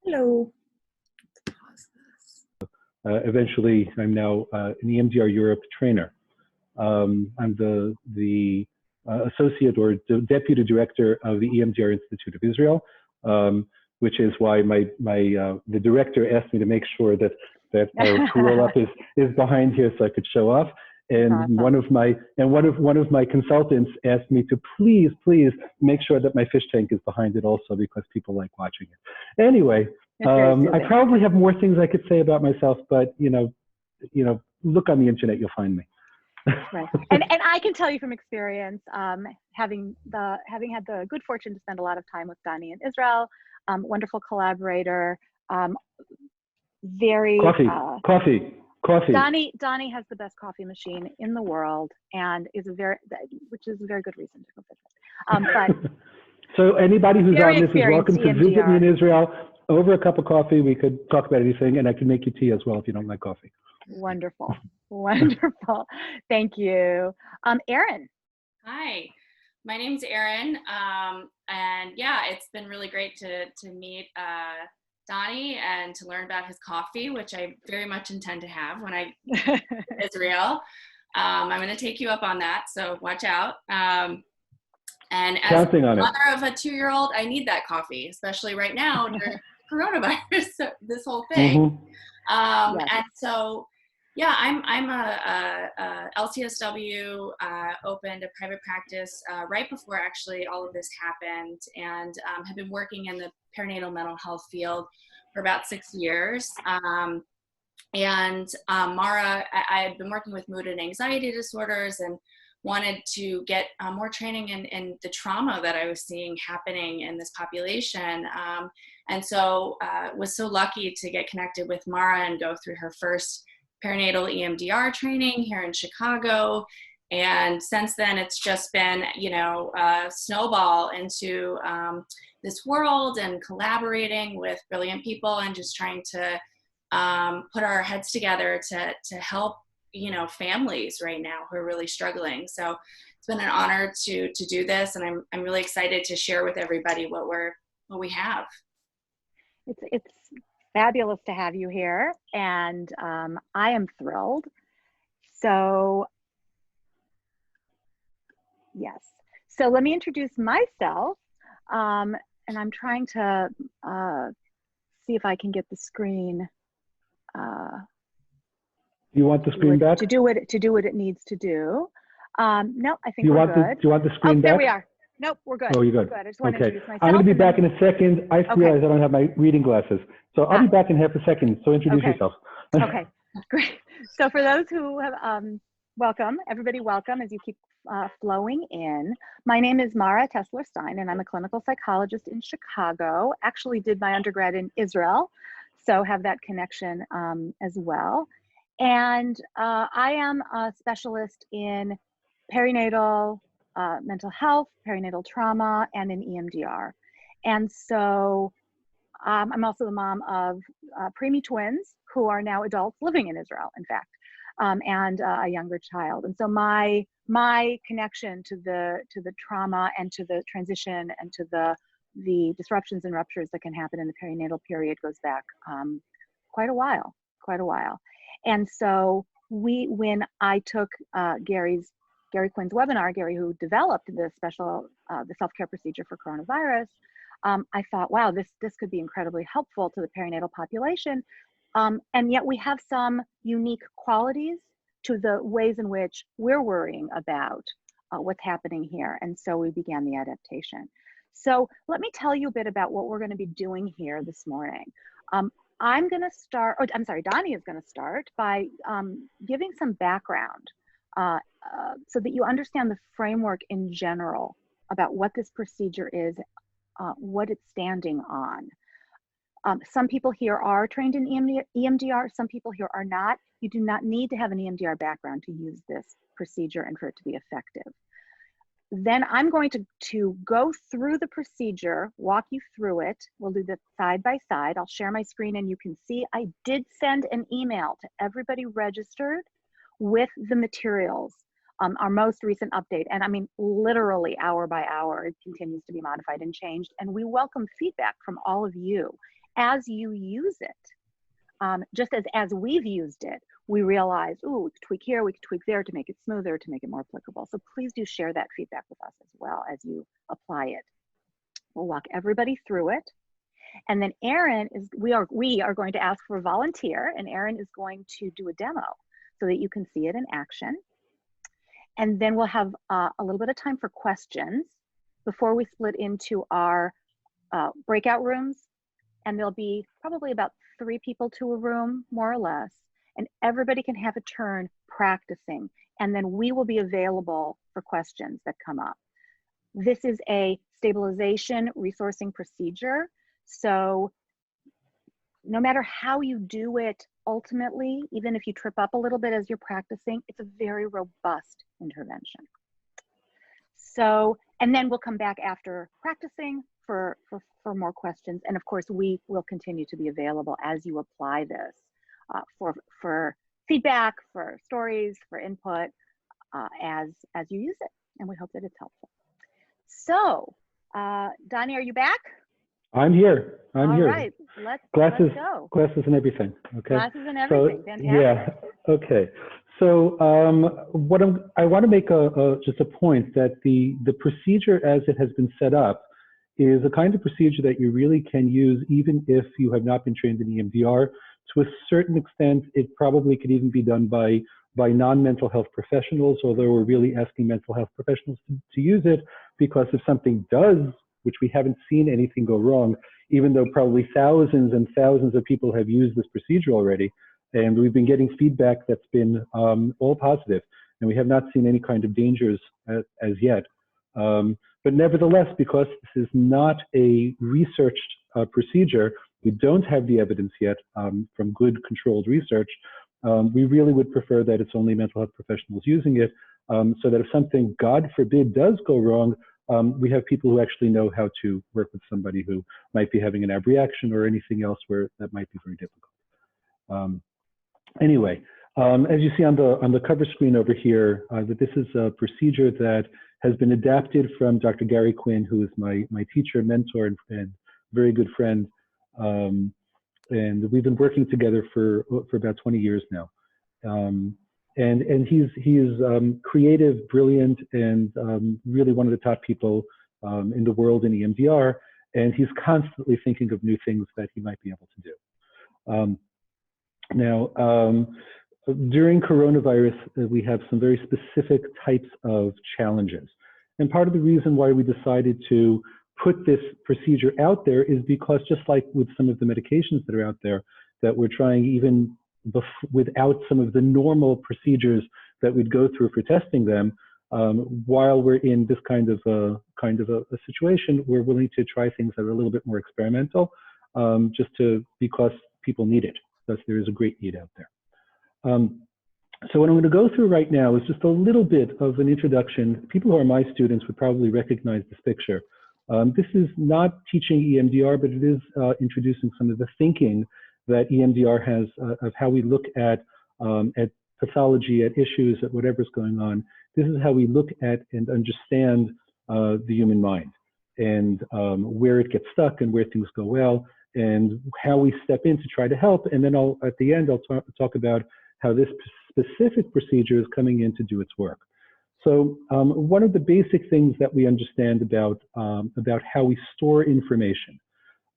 Hello. Pause this. Eventually, I'm now an EMDR Europe trainer. I'm the associate or deputy director of the EMDR Institute of Israel, which is why the director asked me to make sure that our roll up is behind here so I could show off. And Awesome. one of my consultants asked me to please make sure that my fish tank is behind it also, because people like watching it. Anyway, I probably have more things I could say about myself, but you know, look on the internet, you'll find me. Right. And I can tell you from experience, having had the good fortune to spend a lot of time with Dani in Israel, wonderful collaborator, very coffee. Dani has the best coffee machine in the world, and which is a very good reason to go visit. But so anybody who's on this is welcome to EMDR. visit me in Israel over a cup of coffee. We could talk about anything, and I can make you tea as well if you don't like coffee. Wonderful. Wonderful. Thank you. Erin. Hi, my name's Erin. And yeah, it's been really great to meet Dani and to learn about his coffee, which I very much intend to have when I get to Israel. I'm going to take you up on that, so watch out. And as the mother of a 2-year-old, I need that coffee, especially right now during coronavirus, so this whole thing. Mm-hmm. Yes. And so, yeah, I'm a LCSW, opened a private practice right before actually all of this happened, and have been working in the perinatal mental health field for about 6 years. Mara, I've been working with mood and anxiety disorders and wanted to get more training in the trauma that I was seeing happening in this population. And so was so lucky to get connected with Mara and go through her first perinatal EMDR training here in Chicago. And since then, it's just been, a snowball into this world and collaborating with brilliant people and just trying to put our heads together to help, families right now who are really struggling. So it's been an honor to do this, and I'm really excited to share with everybody what we have. It's fabulous to have you here, and I am thrilled. So yes, so let me introduce myself, and I'm trying to see if I can get the screen. You want the screen back? To do what it needs to do. No, I think we're good. Do you want the screen back? There we are. Nope, we're good. Oh, you're good. I just want to introduce myself. I'm going to be back in a second. I realize I don't have my reading glasses. So I'll be back in half a second. So introduce yourself. Okay, great. So for those who have, welcome, everybody welcome as you keep flowing in. My name is Mara Tesler-Stein, and I'm a clinical psychologist in Chicago. Actually did my undergrad in Israel, so have that connection as well. And I am a specialist in perinatal mental health, perinatal trauma, and in EMDR. And so I'm also the mom of preemie twins who are now adults living in Israel, in fact, and a younger child. And so my connection to the trauma and to the transition and to the disruptions and ruptures that can happen in the perinatal period goes back quite a while. And so when I took Gary Quinn's webinar, Gary, who developed the self-care procedure for coronavirus, I thought, wow, this could be incredibly helpful to the perinatal population. And yet we have some unique qualities to the ways in which we're worrying about what's happening here. And so we began the adaptation. So let me tell you a bit about what we're going to be doing here this morning. I'm going to start, Dani is going to start by giving some background so that you understand the framework in general about what this procedure is, what it's standing on. Some people here are trained in EMDR, some people here are not. You do not need to have an EMDR background to use this procedure and for it to be effective. Then I'm going to go through the procedure, walk you through it. We'll do this side by side. I'll share my screen and you can see I did send an email to everybody registered with the materials, our most recent update. And I mean, literally hour by hour, it continues to be modified and changed. And we welcome feedback from all of you. as you use it, just as we've used it, we realize, ooh, we could tweak here, we could tweak there to make it smoother, to make it more applicable. So please do share that feedback with us as well as you apply it. We'll walk everybody through it. And then Erin is, we are going to ask for a volunteer, and Erin is going to do a demo so that you can see it in action. And then we'll have a little bit of time for questions before we split into our breakout rooms. And there'll be probably about 3 people to a room, more or less. And everybody can have a turn practicing. And then we will be available for questions that come up. This is a stabilization resourcing procedure. So no matter how you do it, ultimately, even if you trip up a little bit as you're practicing, it's a very robust intervention. So, and then we'll come back after practicing for more questions. And of course, we will continue to be available as you apply this for feedback, for stories, for input, as you use it. And we hope that it's helpful. So, Donnie, are you back? I'm here. I'm here. All right, let's go. Glasses and everything. Okay. Glasses and everything. So, fantastic. yeah. Okay. So I want to make just a point that the procedure as it has been set up is a kind of procedure that you really can use even if you have not been trained in EMDR. To a certain extent, it probably could even be done by non-mental health professionals, although we're really asking mental health professionals to use it, because if something does, which we haven't seen anything go wrong, even though probably thousands and thousands of people have used this procedure already, and we've been getting feedback that's been all positive, and we have not seen any kind of dangers as yet. But nevertheless, because this is not a researched procedure, we don't have the evidence yet from good controlled research. We really would prefer that it's only mental health professionals using it, so that if something, God forbid, does go wrong, we have people who actually know how to work with somebody who might be having an abreaction or anything else where that might be very difficult. Anyway, as you see on the cover screen over here, that this is a procedure that has been adapted from Dr. Gary Quinn, who is my teacher, mentor, and very good friend. And we've been working together for about 20 years now. And he is creative, brilliant, and really one of the top people in the world in EMDR. And he's constantly thinking of new things that he might be able to do. Now, during coronavirus, we have some very specific types of challenges. And part of the reason why we decided to put this procedure out there is because, just like with some of the medications that are out there, that we're trying even without some of the normal procedures that we'd go through for testing them, while we're in this kind of a situation, we're willing to try things that are a little bit more experimental, because people need it, because there is a great need out there. So what I'm going to go through right now is just a little bit of an introduction. People who are my students would probably recognize this picture. This is not teaching EMDR, but it is introducing some of the thinking that EMDR has of how we look at pathology, at issues, at whatever's going on. This is how we look at and understand the human mind, and where it gets stuck and where things go well, and how we step in to try to help. And then at the end, I'll talk about how this specific procedure is coming in to do its work. So one of the basic things that we understand about how we store information,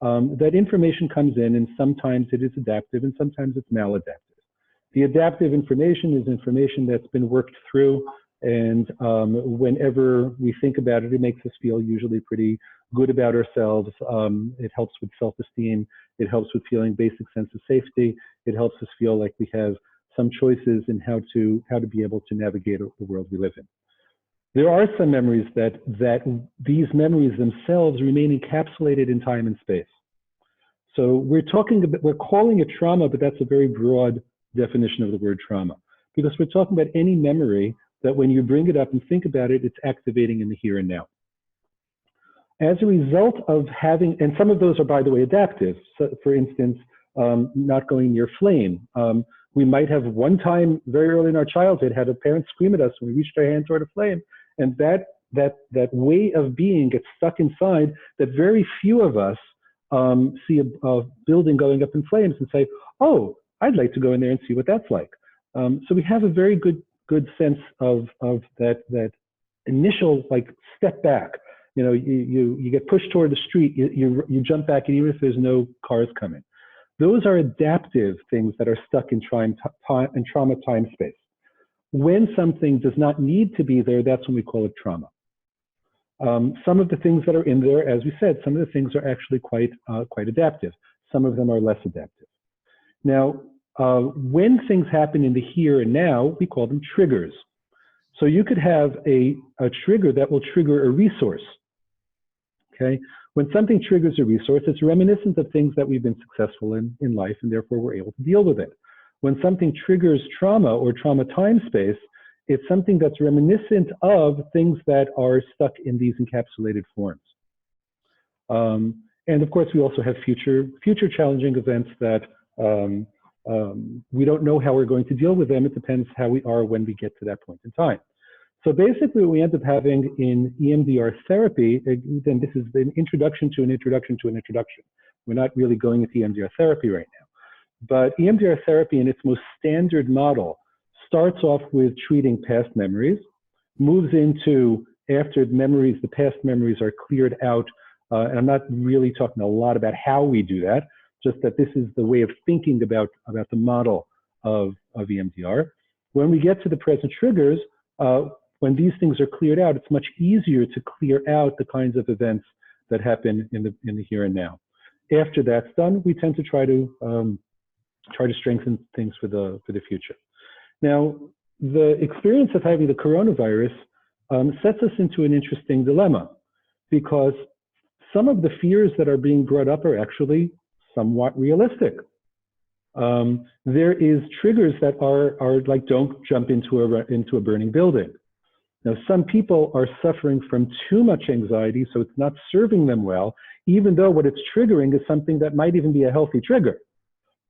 that information comes in, and sometimes it is adaptive and sometimes it's maladaptive. The adaptive information is information that's been worked through, and whenever we think about it, it makes us feel usually pretty good about ourselves. It helps with self-esteem. It helps with feeling basic sense of safety. It helps us feel like we have some choices in how to be able to navigate the world we live in. There are some memories that these memories themselves remain encapsulated in time and space. So we're calling it trauma, but that's a very broad definition of the word trauma, because we're talking about any memory that when you bring it up and think about it, it's activating in the here and now. As a result of having, and some of those are, by the way, adaptive. So for instance, not going near flame. We might have one time very early in our childhood had a parent scream at us when we reached our hand toward a flame, and that way of being gets stuck inside, that very few of us see a building going up in flames and say, oh, I'd like to go in there and see what that's like. So we have a very good sense of that initial like step back. You know, you get pushed toward the street, you jump back, and even if there's no cars coming. Those are adaptive things that are stuck in trauma time space. When something does not need to be there, that's when we call it trauma. Some of the things that are in there, as we said, some of the things are actually quite adaptive. Some of them are less adaptive. Now, when things happen in the here and now, we call them triggers. So you could have a trigger that will trigger a resource. Okay, when something triggers a resource, it's reminiscent of things that we've been successful in life, and therefore we're able to deal with it. When something triggers trauma or trauma time space, it's something that's reminiscent of things that are stuck in these encapsulated forms. And of course, we also have future challenging events that we don't know how we're going to deal with them. It depends how we are when we get to that point in time. So basically what we end up having in EMDR therapy, then this is an introduction to an introduction to an introduction. We're not really going into EMDR therapy right now. But EMDR therapy in its most standard model starts off with treating past memories, moves into after the past memories are cleared out, and I'm not really talking a lot about how we do that, just that this is the way of thinking about the model of EMDR. When we get to the present triggers, when these things are cleared out, it's much easier to clear out the kinds of events that happen in the here and now. After that's done, we tend to try to strengthen things for the future. Now, the experience of having the coronavirus sets us into an interesting dilemma, because some of the fears that are being brought up are actually somewhat realistic. There is triggers that are like, don't jump into a burning building. Now, some people are suffering from too much anxiety, so it's not serving them well, even though what it's triggering is something that might even be a healthy trigger.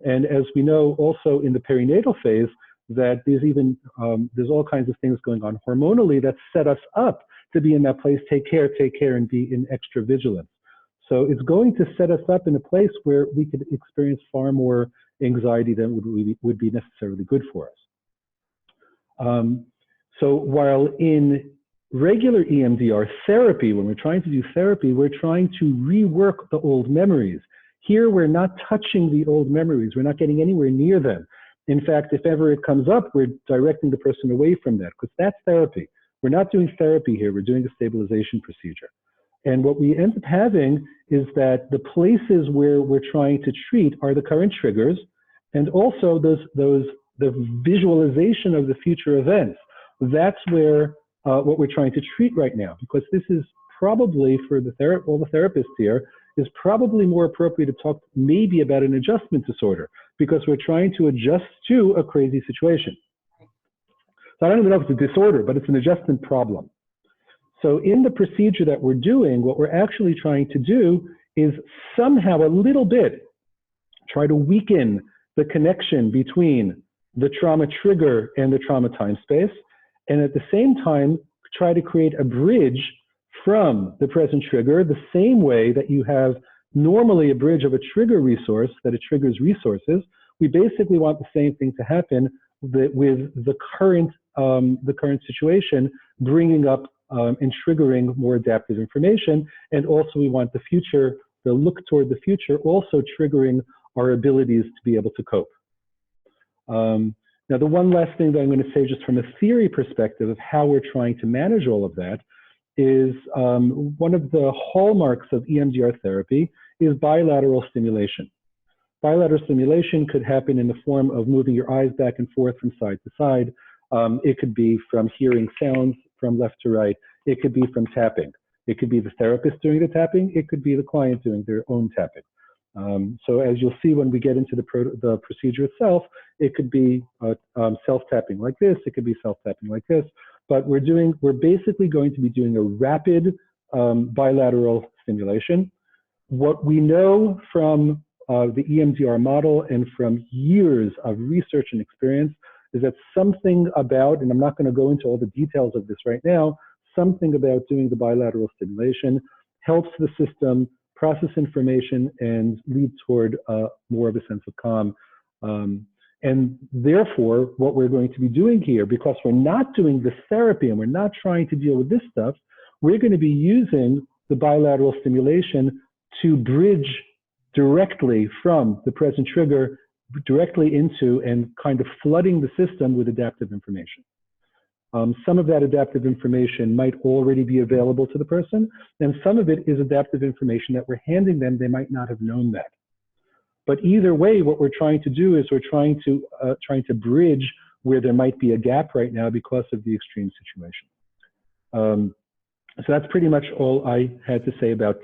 And as we know also in the perinatal phase, that there's all kinds of things going on hormonally that set us up to be in that place, take care, and be in extra vigilance. So it's going to set us up in a place where we could experience far more anxiety than would be necessarily good for us. So while in regular EMDR therapy, when we're trying to do therapy, we're trying to rework the old memories. Here, we're not touching the old memories. We're not getting anywhere near them. In fact, if ever it comes up, we're directing the person away from that, because that's therapy. We're not doing therapy here. We're doing a stabilization procedure. And what we end up having is that the places where we're trying to treat are the current triggers, and also the visualization of the future events. That's where what we're trying to treat right now, because this is probably, for all the therapists here, is probably more appropriate to talk maybe about an adjustment disorder, because we're trying to adjust to a crazy situation. So I don't even know if it's a disorder, but it's an adjustment problem. So in the procedure that we're doing, what we're actually trying to do is somehow a little bit try to weaken the connection between the trauma trigger and the trauma time space, and at the same time try to create a bridge from the present trigger, the same way that you have normally a bridge of a trigger resource that it triggers resources. We basically want the same thing to happen with the current situation, bringing up and triggering more adaptive information. And also we want the future, the look toward the future, also triggering our abilities to be able to cope. Now, the one last thing that I'm going to say, just from a theory perspective of how we're trying to manage all of that, is one of the hallmarks of EMDR therapy is bilateral stimulation. Bilateral stimulation could happen in the form of moving your eyes back and forth from side to side. It could be from hearing sounds from left to right. It could be from tapping. It could be the therapist doing the tapping. It could be the client doing their own tapping. So as you'll see when we get into the procedure itself, it could be self-tapping like this. It could be self-tapping like this. But we're basically going to be doing a rapid bilateral stimulation. What we know from the EMDR model and from years of research and experience is that something about, and I'm not going to go into all the details of this right now, something about doing the bilateral stimulation helps the system process information, and lead toward more of a sense of calm. And therefore, what we're going to be doing here, because we're not doing this therapy and we're not trying to deal with this stuff, we're going to be using the bilateral stimulation to bridge directly from the present trigger directly into and kind of flooding the system with adaptive information. Some of that adaptive information might already be available to the person, and some of it is adaptive information that we're handing them. They might not have known that. But either way, what we're trying to do is we're trying to bridge where there might be a gap right now because of the extreme situation. So that's pretty much all I had to say about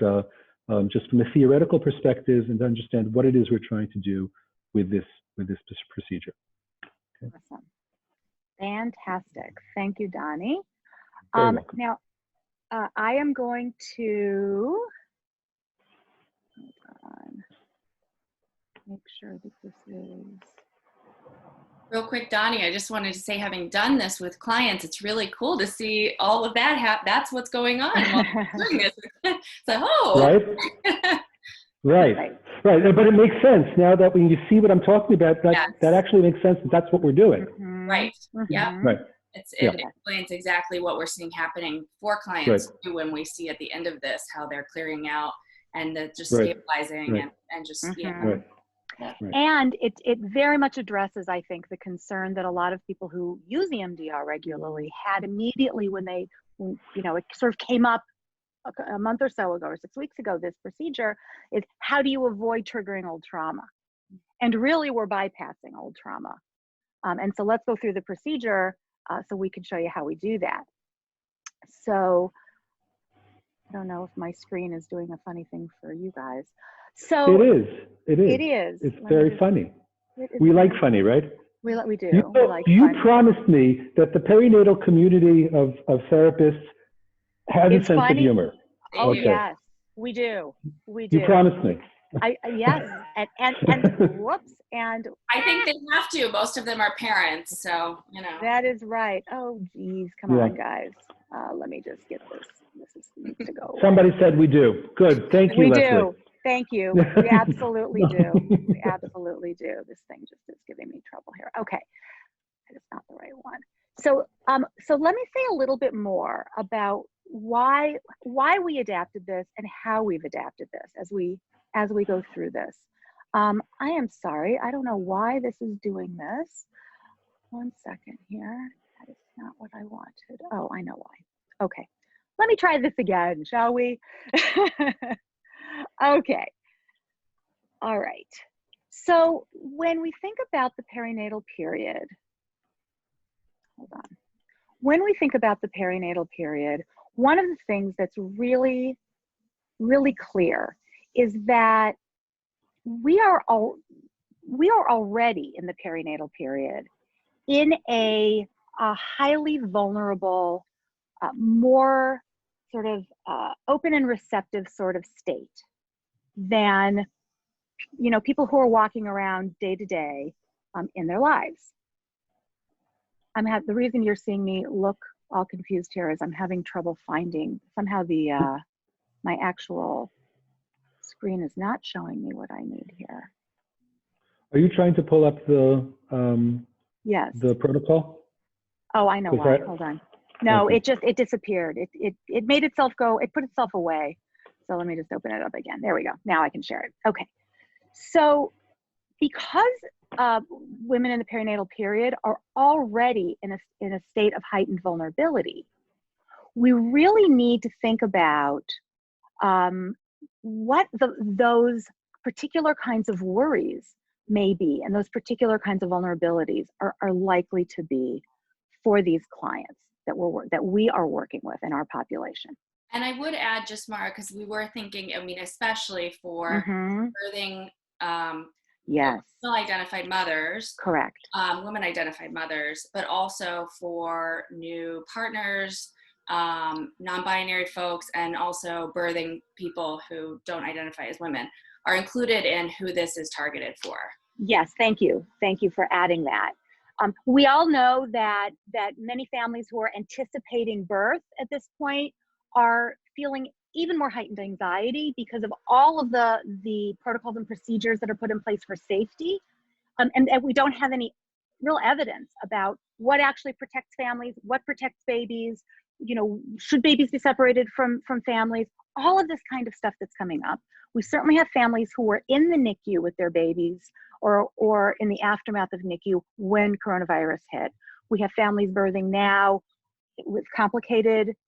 just from a theoretical perspective and to understand what it is we're trying to do with this procedure. Okay. Awesome. Fantastic. Thank you, Donnie. Very welcome. Now, I am going to, hold on, make sure that this is. Real quick, Donnie, I just wanted to say, having done this with clients, it's really cool to see all of that. That's what's going on while we're doing this. So, oh. Right. But it makes sense now that when you see what I'm talking about, that actually makes sense that that's what we're doing. Mm-hmm. Right. Yeah. Right. It explains exactly what we're seeing happening for clients too, when we see at the end of this how they're clearing out and just stabilizing and just And it very much addresses, I think, the concern that a lot of people who use EMDR regularly had immediately when it sort of came up a month or so ago or 6 weeks ago. This procedure is, how do you avoid triggering old trauma? And really, we're bypassing old trauma. And so let's go through the procedure so we can show you how we do that. So I don't know if my screen is doing a funny thing for you guys. So it is. It's very funny. We like funny, right? We do. You promised me that the perinatal community of therapists has a sense of humor. Oh, yes, we do. You promised me. Yes, and whoops, and I think they have to. Most of them are parents, so that is right. Oh, geez, come on, guys. Let me just get this. This needs to go away. Somebody said we do. Good. Thank you, Leslie. We do. Thank you. We absolutely do. We absolutely do. This thing just is giving me trouble here. Okay, that is not the right one. So, so let me say a little bit more about why we adapted this and how we've adapted this as we go through this. I am sorry. I don't know why this is doing this. 1 second here. That is not what I wanted. Oh, I know why. Okay. Let me try this again, shall we? Okay. All right. So when we think about the perinatal period, hold on. When we think about the perinatal period, one of the things that's really, really clear is that we are already in the perinatal period in a highly vulnerable, more sort of open and receptive sort of state than people who are walking around day to day in their lives. The reason you're seeing me look all confused here is I'm having trouble finding, somehow my actual screen is not showing me what I need here. Are you trying to pull up the yes, the protocol? Oh, I know why. Hold on. No, okay. It disappeared. It made itself go. It put itself away. So let me just open it up again. There we go. Now I can share it. Okay. So because women in the perinatal period are already in a state of heightened vulnerability, we really need to think about what those particular kinds of worries may be, and those particular kinds of vulnerabilities are likely to be for these clients that we are working with in our population. And I would add, just Mara, because we were thinking, I mean, especially for birthing yes, identified mothers, correct, women identified mothers, but also for new partners, non-binary folks, and also birthing people who don't identify as women are included in who this is targeted for. Yes, thank you. Thank you for adding that. We all know that many families who are anticipating birth at this point are feeling even more heightened anxiety because of all of the protocols and procedures that are put in place for safety. And we don't have any real evidence about what actually protects families, what protects babies, you know, should babies be separated from families, all of this kind of stuff that's coming up. We certainly have families who were in the NICU with their babies or in the aftermath of NICU when coronavirus hit. We have families birthing now with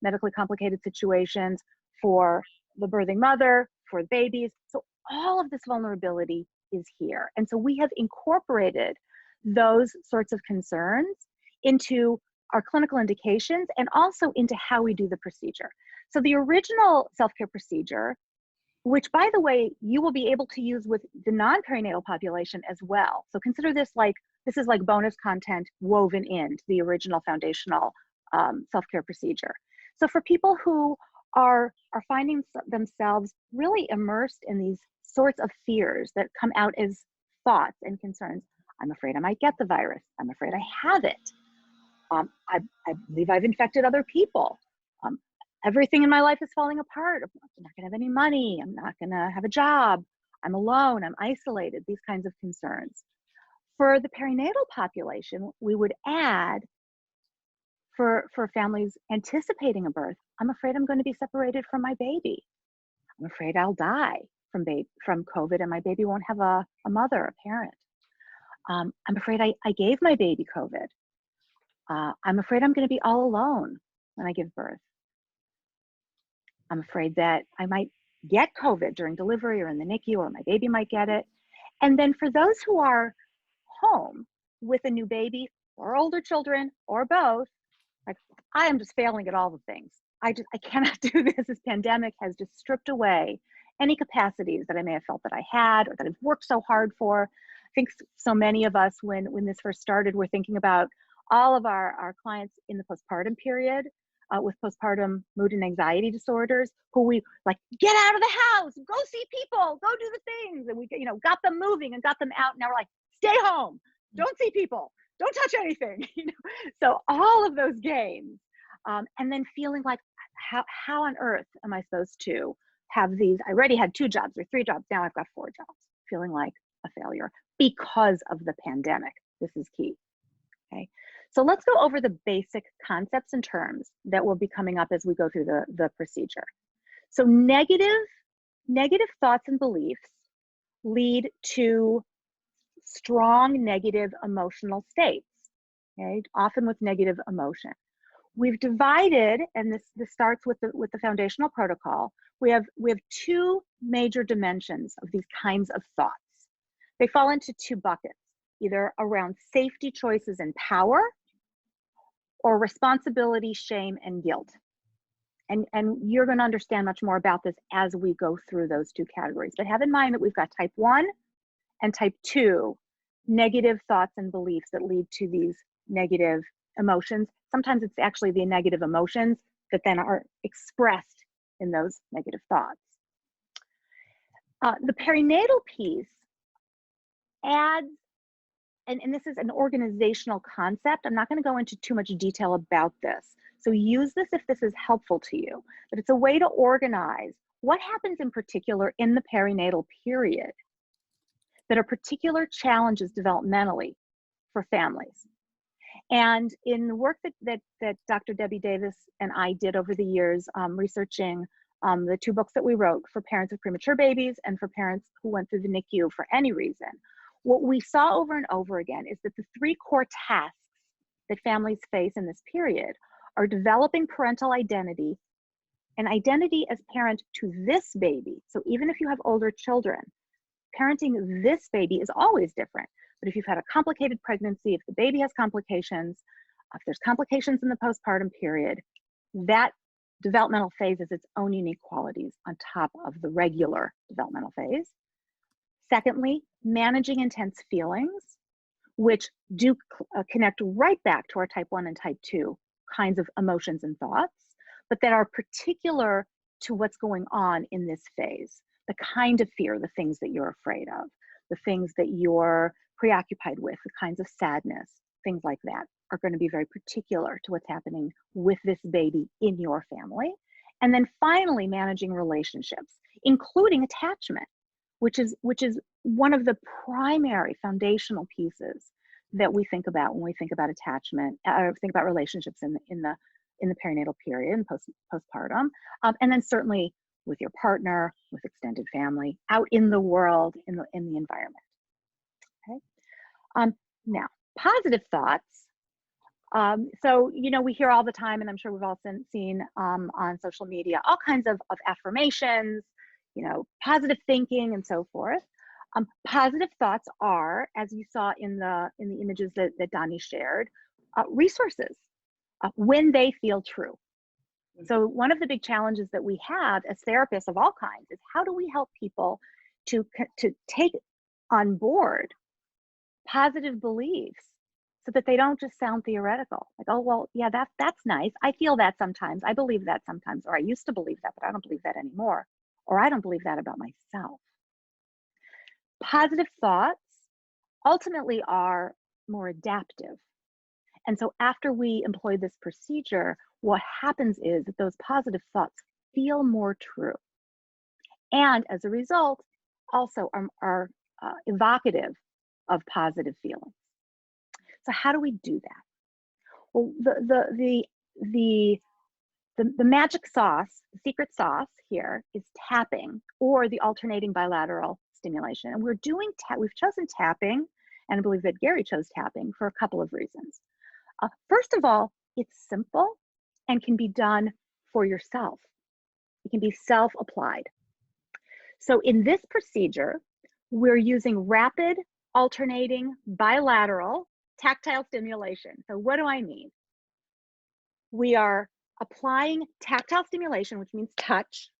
medically complicated situations for the birthing mother, for the babies. So all of this vulnerability is here. And so we have incorporated those sorts of concerns into our clinical indications and also into how we do the procedure. So the original self-care procedure, which by the way, you will be able to use with the non-perinatal population as well. So consider this is like bonus content woven into the original foundational self-care procedure. So for people who are finding themselves really immersed in these sorts of fears that come out as thoughts and concerns, I'm afraid I might get the virus. I'm afraid I have it. I believe I've infected other people. Everything in my life is falling apart. I'm not gonna have any money. I'm not gonna have a job. I'm alone, I'm isolated, these kinds of concerns. For the perinatal population, we would add for families anticipating a birth, I'm afraid I'm going to be separated from my baby. I'm afraid I'll die from COVID and my baby won't have a mother, a parent. I'm afraid I gave my baby COVID. I'm afraid I'm going to be all alone when I give birth. I'm afraid that I might get COVID during delivery or in the NICU, or my baby might get it. And then for those who are home with a new baby or older children or both, like, I am just failing at all the things. I cannot do this. This pandemic has just stripped away any capacities that I may have felt that I had or that I've worked so hard for. I think so many of us, when this first started, were thinking about all of our clients in the postpartum period with postpartum mood and anxiety disorders, who we like, get out of the house, go see people, go do the things. And we, you know, got them moving and got them out. And now we're like, stay home, don't see people, don't touch anything. You know? So all of those games. And then feeling like, how on earth am I supposed to have these? I already had 2 jobs or 3 jobs. Now I've got 4 jobs, feeling like a failure because of the pandemic. This is key. Okay. So let's go over the basic concepts and terms that will be coming up as we go through the procedure. So negative thoughts and beliefs lead to strong negative emotional states, okay? Often with negative emotion. We've divided, and this starts with the foundational protocol. We have 2 major dimensions of these kinds of thoughts. They fall into 2 buckets, either around safety choices and power, or responsibility, shame, and guilt. And you're going to understand much more about this as we go through those 2 categories. But have in mind that we've got type 1 and type 2 negative thoughts and beliefs that lead to these negative emotions. Sometimes it's actually the negative emotions that then are expressed in those negative thoughts. The perinatal piece adds, and this is an organizational concept. I'm not going to go into too much detail about this. So use this if this is helpful to you, but it's a way to organize what happens in particular in the perinatal period that are particular challenges developmentally for families. And in the work that Dr. Debbie Davis and I did over the years, researching the 2 books that we wrote for parents of premature babies and for parents who went through the NICU for any reason, what we saw over and over again is that the 3 core tasks that families face in this period are developing parental identity, an identity as parent to this baby. So even if you have older children, parenting this baby is always different. But if you've had a complicated pregnancy, if the baby has complications, if there's complications in the postpartum period, that developmental phase has its own unique qualities on top of the regular developmental phase. Secondly, managing intense feelings, which do connect right back to our type 1 and type 2 kinds of emotions and thoughts, but that are particular to what's going on in this phase. The kind of fear, the things that you're afraid of, the things that you're preoccupied with, the kinds of sadness, things like that are going to be very particular to what's happening with this baby in your family. And then finally, managing relationships, including attachment, which is one of the primary foundational pieces that we think about when we think about attachment, or think about relationships in the perinatal period and postpartum, and then certainly with your partner, with extended family, out in the world, in the environment. Okay. Now, positive thoughts. So, you know, we hear all the time, and I'm sure we've all seen on social media, all kinds of affirmations, you know, positive thinking and so forth. Positive thoughts are, as you saw in the images that Donnie shared, resources when they feel true. So one of the big challenges that we have as therapists of all kinds is how do we help people to take on board positive beliefs so that they don't just sound theoretical. Like, oh, well, yeah, that's nice. I feel that sometimes. I believe that sometimes. Or I used to believe that, but I don't believe that anymore. Or I don't believe that about myself. Positive thoughts ultimately are more adaptive. And so after we employ this procedure, what happens is that those positive thoughts feel more true. And as a result, also are evocative of positive feelings. So how do we do that? Well, the magic sauce, the secret sauce here is tapping, or the alternating bilateral stimulation. And we've chosen tapping, and I believe that Gary chose tapping for a couple of reasons. First of all, it's simple and can be done for yourself. It can be self-applied. So in this procedure, we're using rapid, alternating, bilateral, tactile stimulation. So what do I mean? We are applying tactile stimulation, which means touch.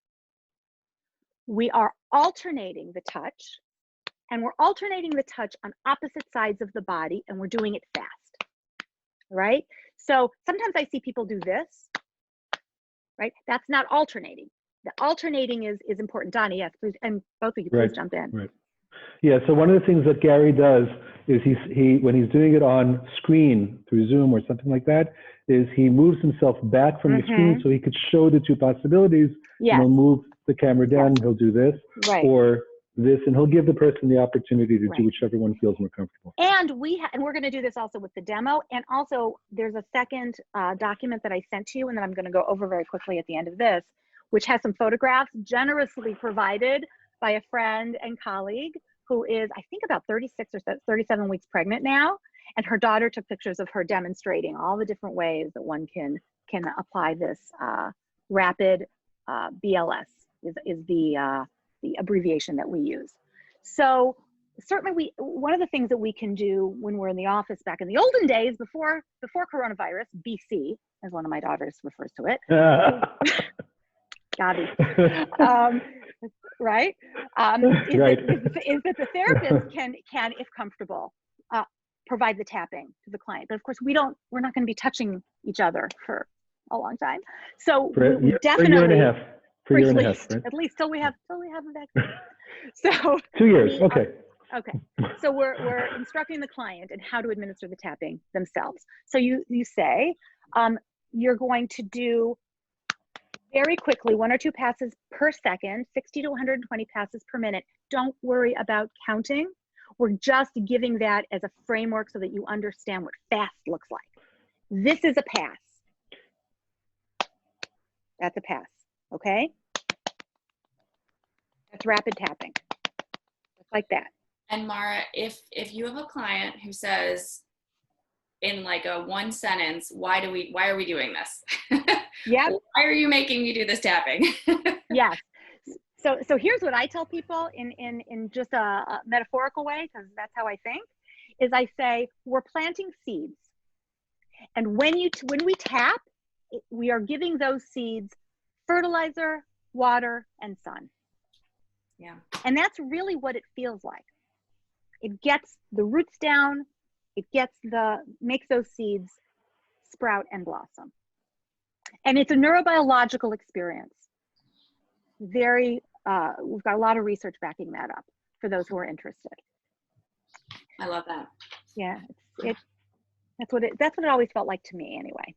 We are alternating the touch, and we're alternating the touch on opposite sides of the body, and we're doing it fast, right? So sometimes I see people do this, right? That's not alternating. The alternating is important. Donnie, yes, please, and both of you, please jump in. Right. Yeah, so one of the things that Gary does is he when he's doing it on screen through Zoom or something like that, is he moves himself back from the screen so he could show the two possibilities. Yes. And he'll move the camera down, and he'll do this, or this, and he'll give the person the opportunity to do whichever one feels more comfortable. And we're going to do this also with the demo. And also there's a second document that I sent to you, and that I'm going to go over very quickly at the end of this, which has some photographs generously provided by a friend and colleague who is, I think, about 36 or 37 weeks pregnant now. And her daughter took pictures of her demonstrating all the different ways that one can apply this rapid BLS is the abbreviation that we use. So certainly one of the things that we can do when we're in the office back in the olden days, before coronavirus, BC, as one of my daughters refers to it. Gabby. Right? Is that the therapist can, if comfortable, provide the tapping to the client. But of course, we're not going to be touching each other for a long time. So we definitely, for a year and a half. For a year and a half, right? At least till we have a vaccine. So 2 years, okay. Okay, so we're instructing the client in how to administer the tapping themselves. So you say, you're going to do very quickly 1 or 2 passes per second, 60 to 120 passes per minute. Don't worry about counting. We're just giving that as a framework so that you understand what fast looks like. This is a pass. That's a pass, okay? That's rapid tapping, just like that. And Mara, if you have a client who says in like a one sentence, why are we doing this? Yeah. Why are you making me do this tapping? Yes. So here's what I tell people in just a metaphorical way, because that's how I think, is I say, we're planting seeds. And when we tap, we are giving those seeds fertilizer, water, and sun. Yeah. And that's really what it feels like. It gets the roots down, makes those seeds sprout and blossom. And it's a neurobiological experience. We've got a lot of research backing that up for those who are interested. I love that. Yeah, that's what it always felt like to me anyway.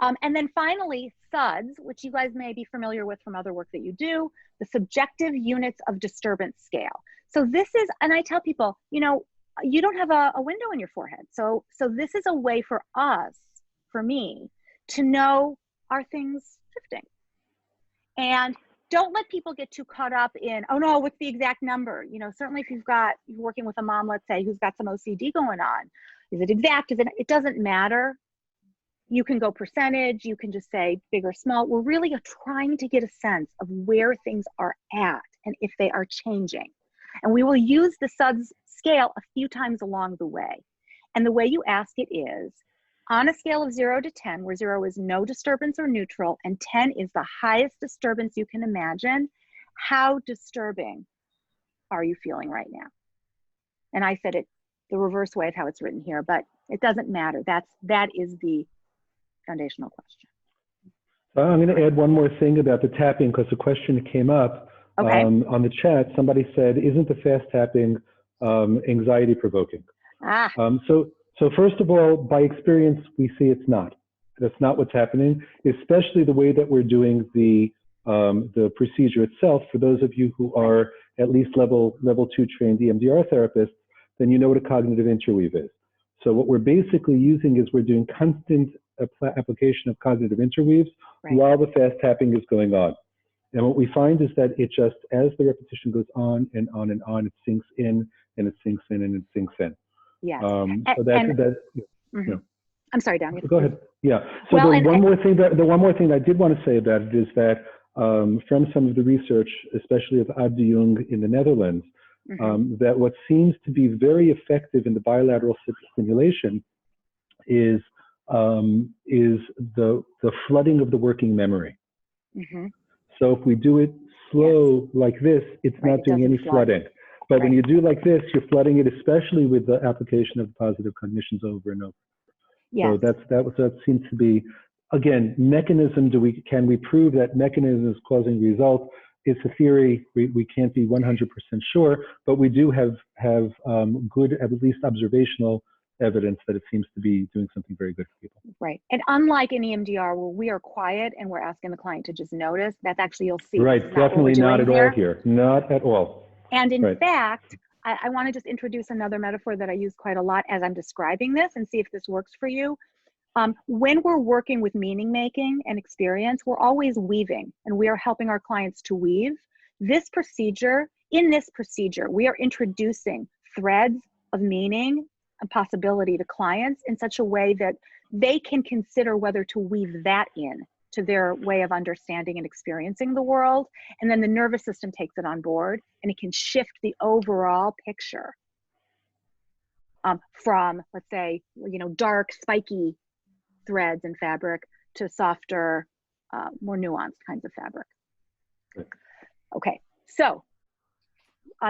And then finally, Suds, which you guys may be familiar with from other work that you do, the subjective units of disturbance scale. So this is, and I tell people, you know, you don't have a window in your forehead. So this is a way for us, for me, to know, are things shifting? And don't let people get too caught up in, oh no, what's the exact number? You know, certainly if you're working with a mom, let's say, who's got some OCD going on, is it exact? It doesn't matter. You can go percentage, you can just say big or small. We're really trying to get a sense of where things are at and if they are changing. And we will use the Suds scale a few times along the way. And the way you ask it is, on a scale of 0 to 10, where 0 is no disturbance or neutral, and 10 is the highest disturbance you can imagine, how disturbing are you feeling right now? And I said it the reverse way of how it's written here, but it doesn't matter. That is the foundational question. I'm going to add one more thing about the tapping because the question came up on the chat. Somebody said, isn't the fast tapping anxiety provoking? So first of all, by experience, we see it's not. That's not what's happening, especially the way that we're doing the procedure itself. For those of you who are at least level 2 trained EMDR therapists, then you know what a cognitive interweave is. So what we're basically using is we're doing constant application of cognitive interweaves while the fast tapping is going on. And what we find is that it just, as the repetition goes on and on and on, it sinks in and it sinks in and it sinks in. Yes. So that yeah. I'm sorry, Don. Go ahead. Yeah. So well, the one more thing I did want to say about it is that from some of the research, especially of Ad de Jong in the Netherlands, that what seems to be very effective in the bilateral stimulation is the flooding of the working memory. So if we do it slow like this, it's not doing any flooding. But when you do like this, you're flooding it, especially with the application of positive cognitions over and over. So that seems to be, again, mechanism. Can we prove that mechanism is causing results? It's a theory. We can't be 100% sure, but we do have good, at least observational evidence that it seems to be doing something very good for people. Right. And unlike in EMDR where we are quiet and we're asking the client to just notice, that's actually, you'll see. Right. Definitely not at all here. Not at all. And in fact, I want to just introduce another metaphor that I use quite a lot as I'm describing this and see if this works for you. When we're working with meaning making and experience, we're always weaving, and we are helping our clients to weave. In this procedure, we are introducing threads of meaning and possibility to clients in such a way that they can consider whether to weave that in to their way of understanding and experiencing the world. And then the nervous system takes it on board and it can shift the overall picture from, let's say, dark, spiky threads and fabric to softer, more nuanced kinds of fabric. Okay, so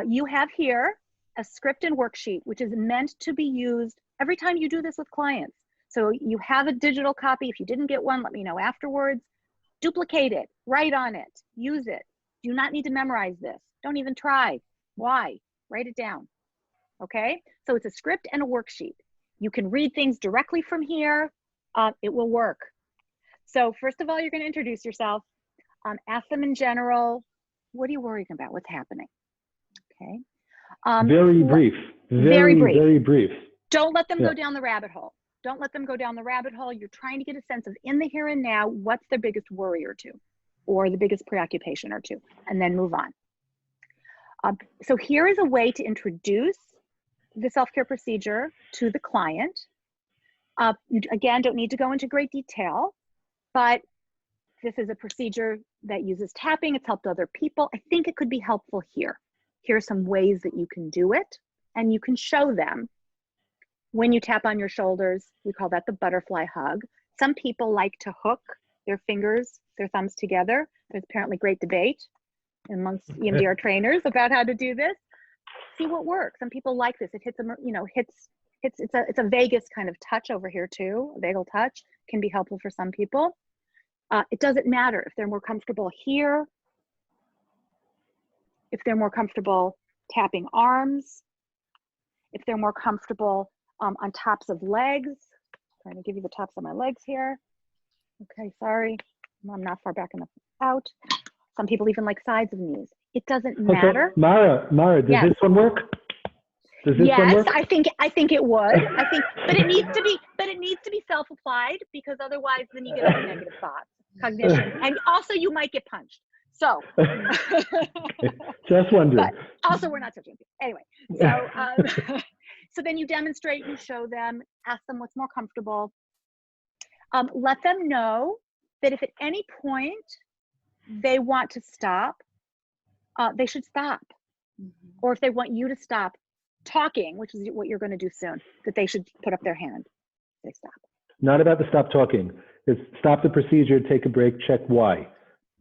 you have here a script and worksheet, which is meant to be used every time you do this with clients. So you have a digital copy. If you didn't get one, let me know afterwards. Duplicate it, write on it, use it. Do not need to memorize this. Don't even try. Why? Write it down. Okay, so it's a script and a worksheet. You can read things directly from here. It will work. So first of all, you're going to introduce yourself. Ask them in general, what are you worrying about? What's happening? Okay. Very brief. Very brief. Don't let them go down the rabbit hole. Don't let them go down the rabbit hole. You're trying to get a sense of, in the here and now, what's their biggest worry or two, or the biggest preoccupation or two, and then move on. So here is a way to introduce the self-care procedure to the client. You, again, don't need to go into great detail, but this is a procedure that uses tapping. It's helped other people. I think it could be helpful here. Here are some ways that you can do it, and you can show them. When you tap on your shoulders, we call that the butterfly hug. Some people like to hook their fingers, their thumbs together. There's apparently great debate amongst EMDR trainers about how to do this. See what works. Some people like this. It hits them, it's a vagus kind of touch over here too. A vagal touch can be helpful for some people. It doesn't matter if they're more comfortable here, if they're more comfortable tapping arms, if they're more comfortable on tops of legs. I'm trying to give you the tops of my legs here. Okay, sorry. I'm not far back enough out. Some people even like sides of knees. It doesn't matter. Okay, Mara, does Yes. this one work? Does this one Yes, work? I think it would. But it needs to be self-applied, because otherwise then you get other negative thoughts, cognition, and also you might get punched. So Just wondering. but also we're not touching it. Anyway, so so then you demonstrate, you show them, ask them what's more comfortable. Let them know that if at any point they want to stop, they should stop. Or if they want you to stop talking, which is what you're going to do soon, that they should put up their hand. They stop. Not about the stop talking. It's stop the procedure, take a break, check why.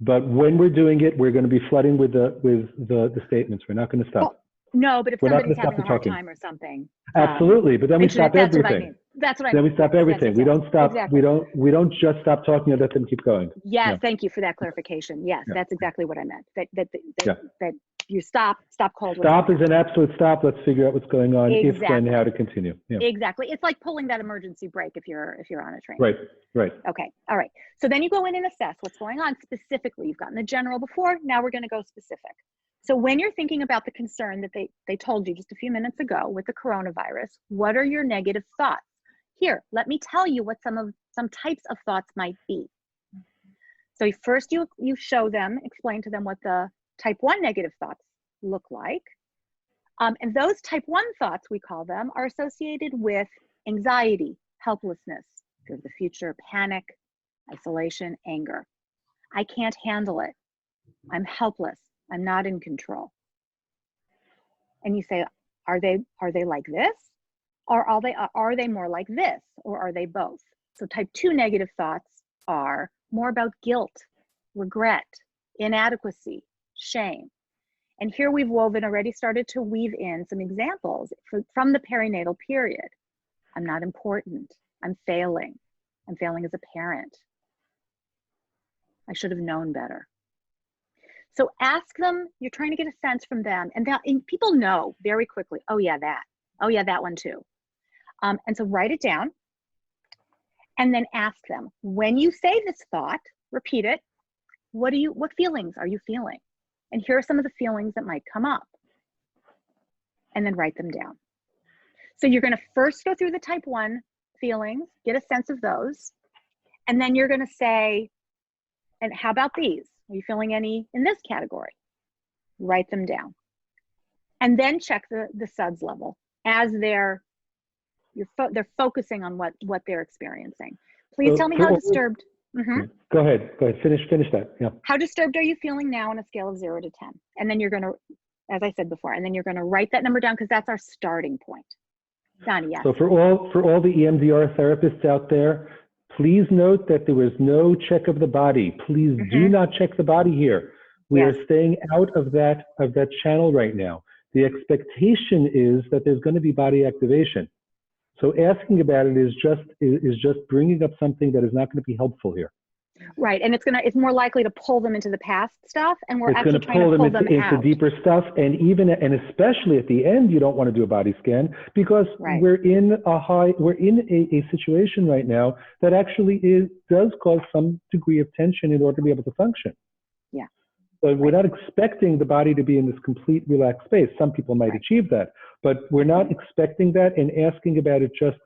But when we're doing it, we're going to be flooding with the statements. We're not going to stop. Well, no, but if We're not somebody's gonna stop having a the hard talking. time or something. Absolutely, but then we stop that's what I everything. mean. That's what I Then mean. we stop everything. We don't stop. Exactly. We don't just stop talking and let them keep going. Yes, No. thank you for that clarification. Yes, Yeah. that's exactly what I meant. Yeah. That you stop cold. Stop is an absolute stop. Let's figure out what's going on, if Exactly. and how to continue. Yeah. Exactly. It's like pulling that emergency brake if you're on a train. Right. Okay. All right. So then you go in and assess what's going on specifically. You've gotten the general before. Now we're going to go specific. So when you're thinking about the concern that they told you just a few minutes ago with the coronavirus, what are your negative thoughts? Here, let me tell you what some types of thoughts might be. So first you show them, explain to them what the type 1 negative thoughts look like. And those type 1 thoughts, we call them, are associated with anxiety, helplessness, fear of the future, panic, isolation, anger. I can't handle it. I'm helpless. I'm not in control. And you say, are they like this? Or are they more like this? Or are they both? So type 2 negative thoughts are more about guilt, regret, inadequacy, shame. And here we've already started to weave in some examples from the perinatal period. I'm not important. I'm failing. I'm failing as a parent. I should have known better. So ask them, you're trying to get a sense from them, and people know very quickly, oh yeah, that. Oh yeah, that one too. And so write it down and then ask them, when you say this thought, repeat it, what feelings are you feeling? And here are some of the feelings that might come up. And then write them down. So you're going to first go through the type 1 feelings, get a sense of those. And then you're going to say, and how about these? Are you feeling any in this category? Write them down. And then check the Suds level as they're focusing on what they're experiencing. Please tell me how disturbed. Go ahead. Finish that. Yeah. How disturbed are you feeling now on a scale of 0 to 10? And then you're going to, as I said before, and then you're going to write that number down, because that's our starting point. Donnie, yes. So for all the EMDR therapists out there, please note that there was no check of the body. Please do not check the body here. We are staying out of that channel right now. The expectation is that there's going to be body activation. So asking about it is just bringing up something that is not going to be helpful here. Right, and it's more likely to pull them into the past stuff, and we're actually going to trying to pull them into out. deeper stuff, and especially at the end, you don't want to do a body scan, because we're in a situation right now that actually does cause some degree of tension in order to be able to function. Yeah. So we're not expecting the body to be in this complete relaxed space. Some people might achieve that, but we're not expecting that, and asking about it just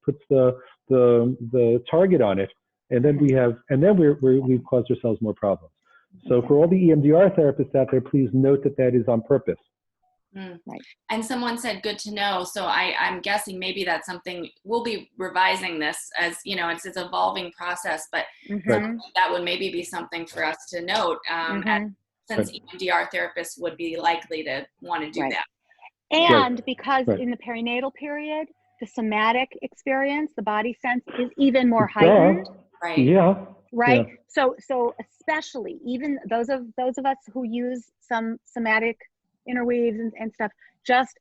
puts the target on it. And then we've caused ourselves more problems. So for all the EMDR therapists out there, please note that is on purpose. Right. And someone said, good to know. So I'm guessing maybe that's something, we'll be revising this as, it's an evolving process, but that would maybe be something for us to note, since EMDR therapists would be likely to want to do that. And because in the perinatal period, the somatic experience, the body sense is even more heightened. Right. Yeah. Right. Yeah. So especially even those of us who use some somatic interweaves and stuff, just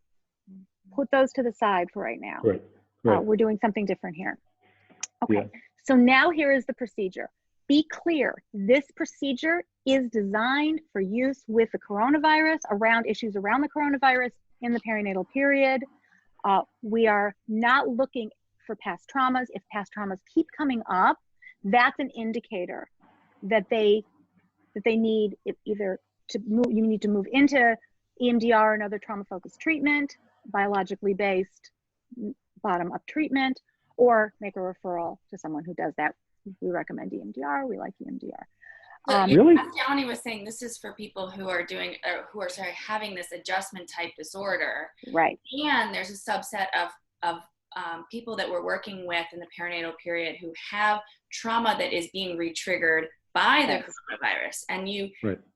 put those to the side for right now. Right. We're doing something different here. Okay. Yeah. So now here is the procedure. Be clear. This procedure is designed for use with the coronavirus, around issues around the coronavirus in the perinatal period. We are not looking for past traumas. If past traumas keep coming up, that's an indicator that they need either to move, you need to move into EMDR and other trauma-focused treatment, biologically based bottom-up treatment, or make a referral to someone who does that. We recommend EMDR. We like EMDR. Really? As Yanni was saying, this is for people who are having this adjustment type disorder. Right. And there's a subset of people that we're working with in the perinatal period who have trauma that is being re-triggered by the coronavirus. And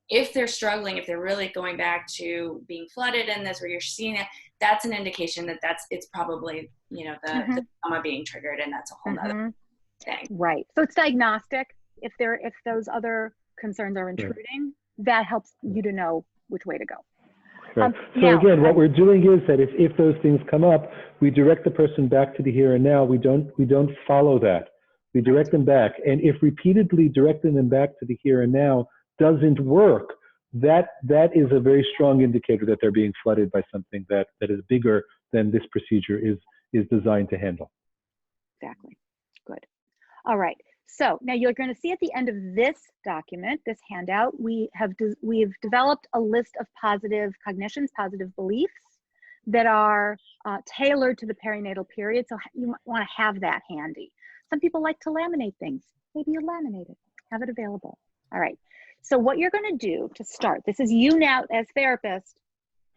if they're struggling, if they're really going back to being flooded in this, where you're seeing it, that's an indication that it's probably, the trauma being triggered, and that's a whole nother thing. Right. So it's diagnostic. If those other concerns are intruding, that helps you to know which way to go. Right. So again, what we're doing is that if those things come up, we direct the person back to the here and now. We don't follow that. We direct them back. And if repeatedly directing them back to the here and now doesn't work, that is a very strong indicator that they're being flooded by something that is bigger than this procedure is designed to handle. Exactly. Good. All right. So now you're going to see at the end of this document, this handout, we've developed a list of positive cognitions, positive beliefs that are tailored to the perinatal period. So you want to have that handy. Some people like to laminate things. Maybe you laminate it, have it available. All right. So what you're going to do to start, this is you now as therapist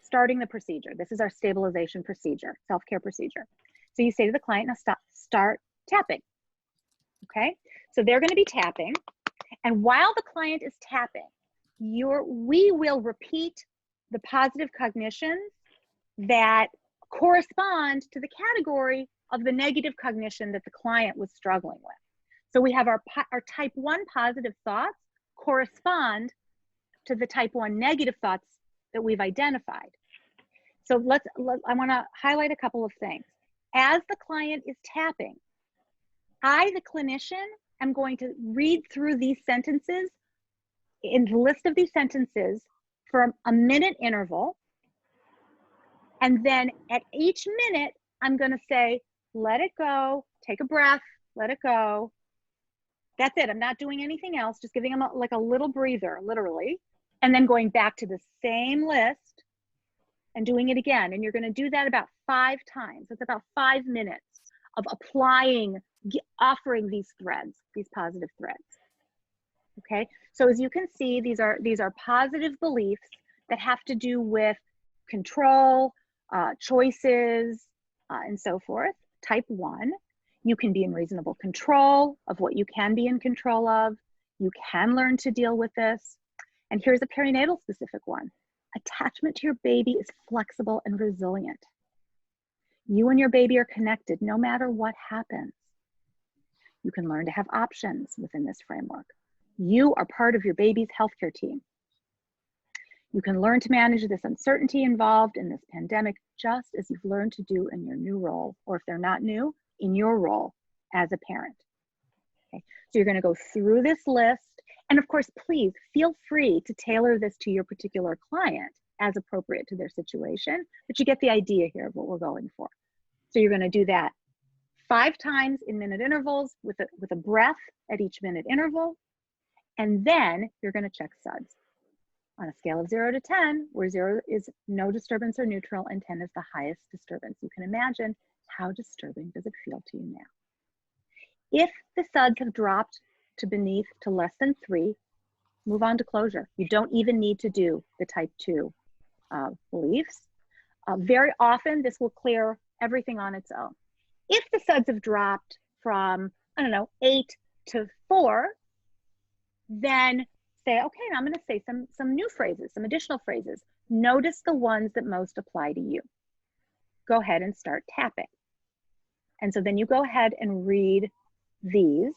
starting the procedure. This is our stabilization procedure, self-care procedure. So you say to the client, now start tapping. Okay. So they're going to be tapping. And while the client is tapping, we will repeat the positive cognitions that correspond to the category of the negative cognition that the client was struggling with. So we have our type 1 positive thoughts correspond to the type 1 negative thoughts that we've identified. So I want to highlight a couple of things. As the client is tapping, I, the clinician, am going to read through these sentences in the list of these sentences for a minute interval. And then at each minute, I'm going to say, let it go, take a breath, let it go. That's it. I'm not doing anything else, just giving them like a little breather, literally. And then going back to the same list and doing it again. And you're going to do that about 5 times. It's about 5 minutes of offering these threads, these positive threads. Okay. So as you can see, these are positive beliefs that have to do with control, choices, and so forth. Type 1, you can be in reasonable control of what you can be in control of. You can learn to deal with this. And here's a perinatal specific one. Attachment to your baby is flexible and resilient. You and your baby are connected no matter what happens. You can learn to have options within this framework. You are part of your baby's healthcare team. You can learn to manage this uncertainty involved in this pandemic, just as you've learned to do in your new role, or if they're not new, in your role as a parent. Okay, so you're going to go through this list. And of course, please feel free to tailor this to your particular client as appropriate to their situation, but you get the idea here of what we're going for. So you're going to do that 5 times in minute intervals with a breath at each minute interval. And then you're going to check Suds on a scale of 0 to 10, where 0 is no disturbance or neutral and 10 is the highest disturbance. You can imagine, how disturbing does it feel to you now? If the Suds have dropped to less than 3, move on to closure. You don't even need to do the type 2 beliefs. Very often this will clear everything on its own. If the Suds have dropped from, 8 to 4, then say, okay, now I'm going to say some new phrases, some additional phrases. Notice the ones that most apply to you. Go ahead and start tapping. And so then you go ahead and read these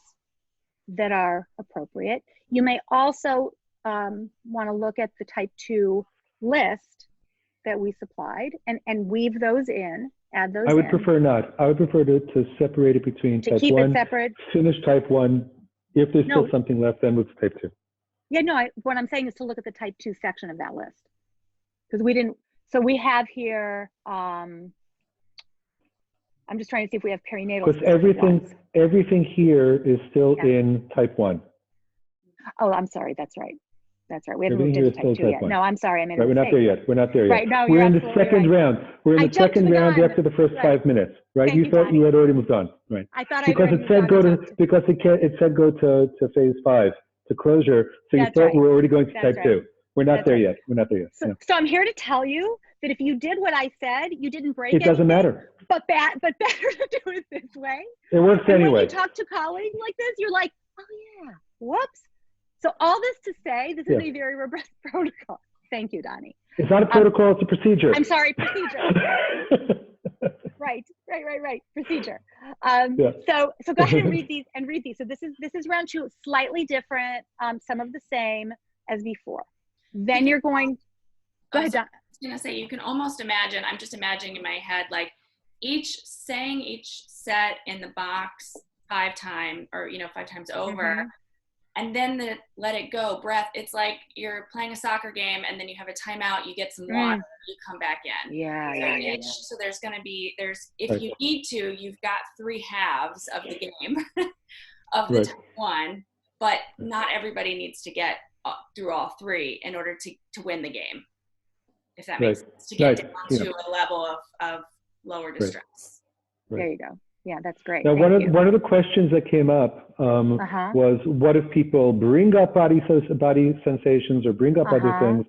that are appropriate. You may also want to look at the type 2 list that we supplied and weave those in, add those in. I would prefer not. I would prefer to separate it between type 1. To keep it separate. Finish type 1. If there's still something left, then move to type 2. Yeah, no, what I'm saying is to look at the type 2 section of that list. Because we didn't, so we have here, I'm just trying to see if we have perinatal Because specific ones. everything here is still Yeah. in type 1. Oh, I'm sorry. That's right. That's right. We haven't Everything moved here into is type still 2 type yet. 1. No, I'm sorry. I made a Right, we're not mistake. there yet. We're not there yet. Right. No, We're you're in the absolutely second right. round. We're in I the jumped second the round gun. after the first Right. 5 minutes, right? Thank You you, thought Donnie. you had already moved on, right? I thought I'd Because already it moved said on. go I to jumped. because it said go to phase 5 to closure. So you That's thought right. we were already going to That's type right. 2. We're not That's there right. yet. We're not there yet. So, Yeah. so I'm here to tell you that if you did what I said, you didn't break It doesn't anything, matter. but better to do it this way. It works And when anyway. you talk to colleagues like this, you're like, oh yeah, whoops. So all this to say, this is Yeah. a very robust protocol. Thank you, Donnie. It's not a protocol, it's a procedure. I'm sorry, procedure. Right. Procedure. Yeah. So go ahead and read these. So this is round 2, slightly different, some of the same as before. Then you're going, go ahead, Don. I was gonna say, you can almost imagine, I'm just imagining in my head, like saying each set in the box 5 times, or 5 times over, and then the let it go breath. It's like you're playing a soccer game and then you have a timeout, you get some water, you come back in. Yeah. So there's gonna be, if you need to, you've got 3 halves of the game of the type 1, but not everybody needs to get through all 3 in order to win the game, if that makes sense, to get down to a level of lower distress. There you go. Yeah, that's great. Now, one of the questions that came up was, what if people bring up body sensations or bring up other things?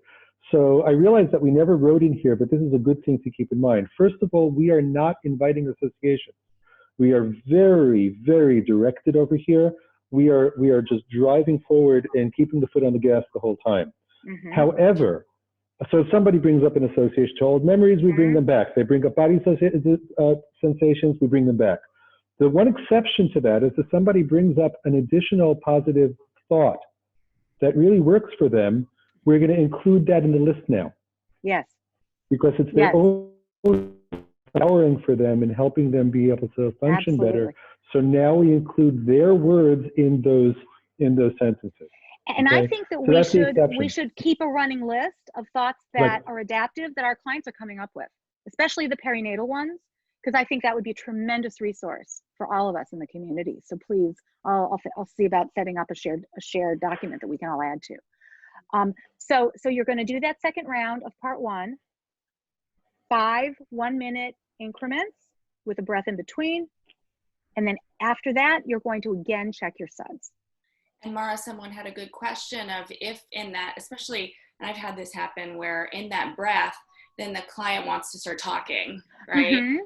So I realized that we never wrote in here, but this is a good thing to keep in mind. First of all, we are not inviting associations. We are very, very directed over here. We are just driving forward and keeping the foot on the gas the whole time. However, so if somebody brings up an association to old memories, we bring them back. They bring up body sensations, we bring them back. The one exception to that is if somebody brings up an additional positive thought that really works for them, we're going to include that in the list now. Yes. Because it's their own empowering for them and helping them be able to function better. So now we include their words in those sentences. And I think that we should keep a running list of thoughts that are adaptive that our clients are coming up with, especially the perinatal ones, because I think that would be a tremendous resource for all of us in the community. So please, I'll see about setting up a shared document that we can all add to. So you're going to do that second round of part 1, 5 1-minute increments with a breath in between, and then after that, you're going to again check your Suds. And Mara, someone had a good question of if in that, especially, and I've had this happen where in that breath, then the client wants to start talking, right? And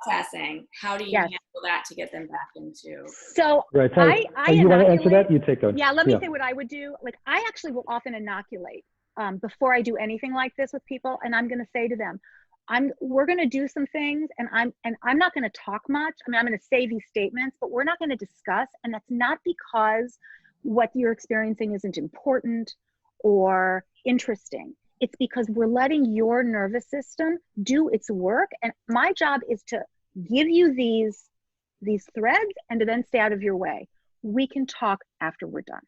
processing. How do you handle that to get them back into? So I you want to answer that? You take that. Yeah, let me say what I would do. Like I actually will often inoculate before I do anything like this with people, and I'm going to say to them, we're going to do some things, and I'm not going to talk much. I mean, I'm going to say these statements, but we're not going to discuss. And that's not because what you're experiencing isn't important or interesting. It's because we're letting your nervous system do its work. And my job is to give you these threads and to then stay out of your way. We can talk after we're done.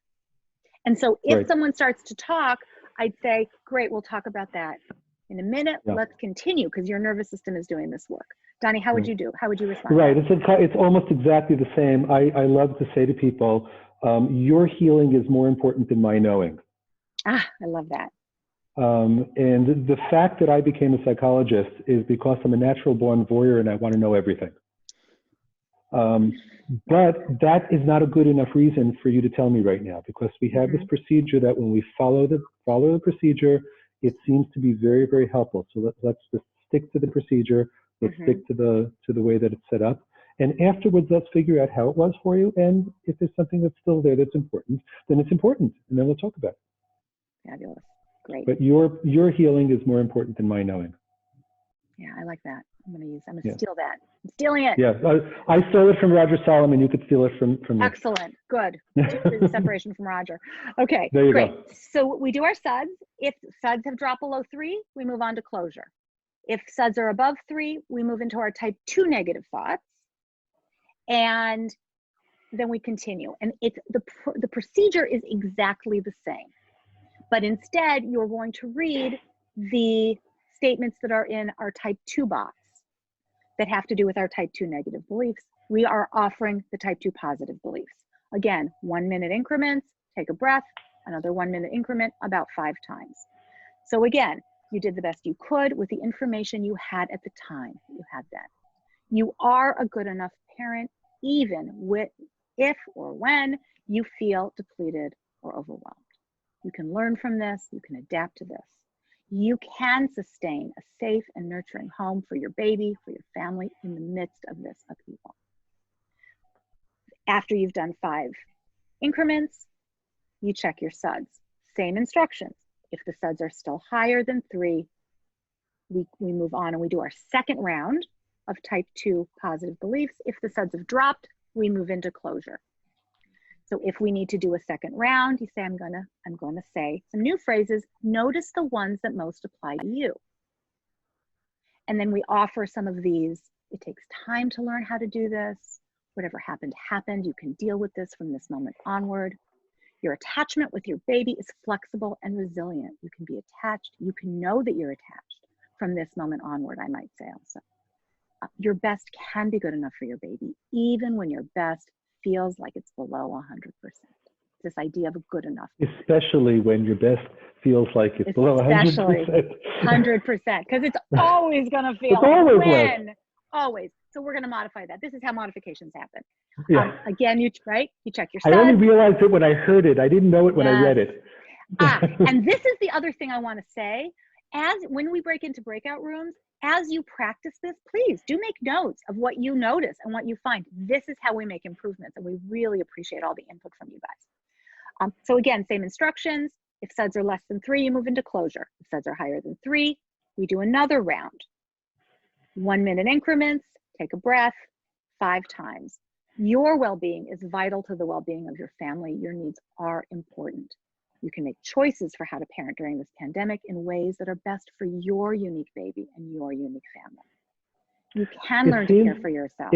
And so if someone starts to talk, I'd say, great, we'll talk about that in a minute. Let's continue because your nervous system is doing this work. Donnie, how would you do? How would you respond? Right, it's almost exactly the same. I love to say to people, your healing is more important than my knowing. I love that. And the fact that I became a psychologist is because I'm a natural born voyeur and I want to know everything. But that is not a good enough reason for you to tell me right now, because we have this procedure that when we follow the procedure, it seems to be very, very helpful. So let's just stick to the procedure. Let's stick to the way that it's set up. And afterwards, let's figure out how it was for you. And if there's something that's still there that's important, then it's important. And then we'll talk about it. Fabulous. Great. But your healing is more important than my knowing. Yeah, I like that. I'm going to steal that. I'm stealing it. Yeah, I stole it from Roger Solomon. You could steal it from me. Excellent. Good. 2 degrees of separation from Roger. Okay, there you great. Go. So we do our Suds. If Suds have dropped below 3, we move on to closure. If Suds are above 3, we move into our type 2 negative thoughts. And then we continue. And it's the procedure is exactly the same. But instead, you're going to read the statements that are in our type 2 box that have to do with our type 2 negative beliefs, we are offering the type 2 positive beliefs. Again, 1 minute increments, take a breath, another 1 minute increment about 5 times. So again, you did the best you could with the information you had at the time that you had then. You are a good enough parent, even with if or when you feel depleted or overwhelmed. You can learn from this, you can adapt to this. You can sustain a safe and nurturing home for your baby, for your family in the midst of this upheaval. After you've done 5 increments, you check your Suds. Same instructions. If the Suds are still higher than 3, we move on and we do our second round of type 2 positive beliefs. If the Suds have dropped, we move into closure. So if we need to do a second round, you say, I'm gonna say some new phrases. Notice the ones that most apply to you. And then we offer some of these. It takes time to learn how to do this. Whatever happened, happened. You can deal with this from this moment onward. Your attachment with your baby is flexible and resilient. You can be attached. You can know that you're attached from this moment onward, I might say also. Your best can be good enough for your baby, even when your best feels like it's below 100%. This idea of good enough. Especially when your best feels like it's below 100%. Especially 100%, because it's always going to feel It's always when, less. always. So we're going to modify that. This is how modifications happen. Yeah. Again, you check your I Suds. only realized it when I heard it. I didn't know it when I read it. And this is the other thing I want to say. When we break into breakout rooms, as you practice this, please do make notes of what you notice and what you find. This is how we make improvements, and we really appreciate all the input from you guys. So again, same instructions. If Suds are less than 3, you move into closure. If Suds are higher than 3, we do another round. 1 minute increments, take a breath, 5 times. Your well-being is vital to the well-being of your family. Your needs are important. You can make choices for how to parent during this pandemic in ways that are best for your unique baby and your unique family. You can learn to care for yourself.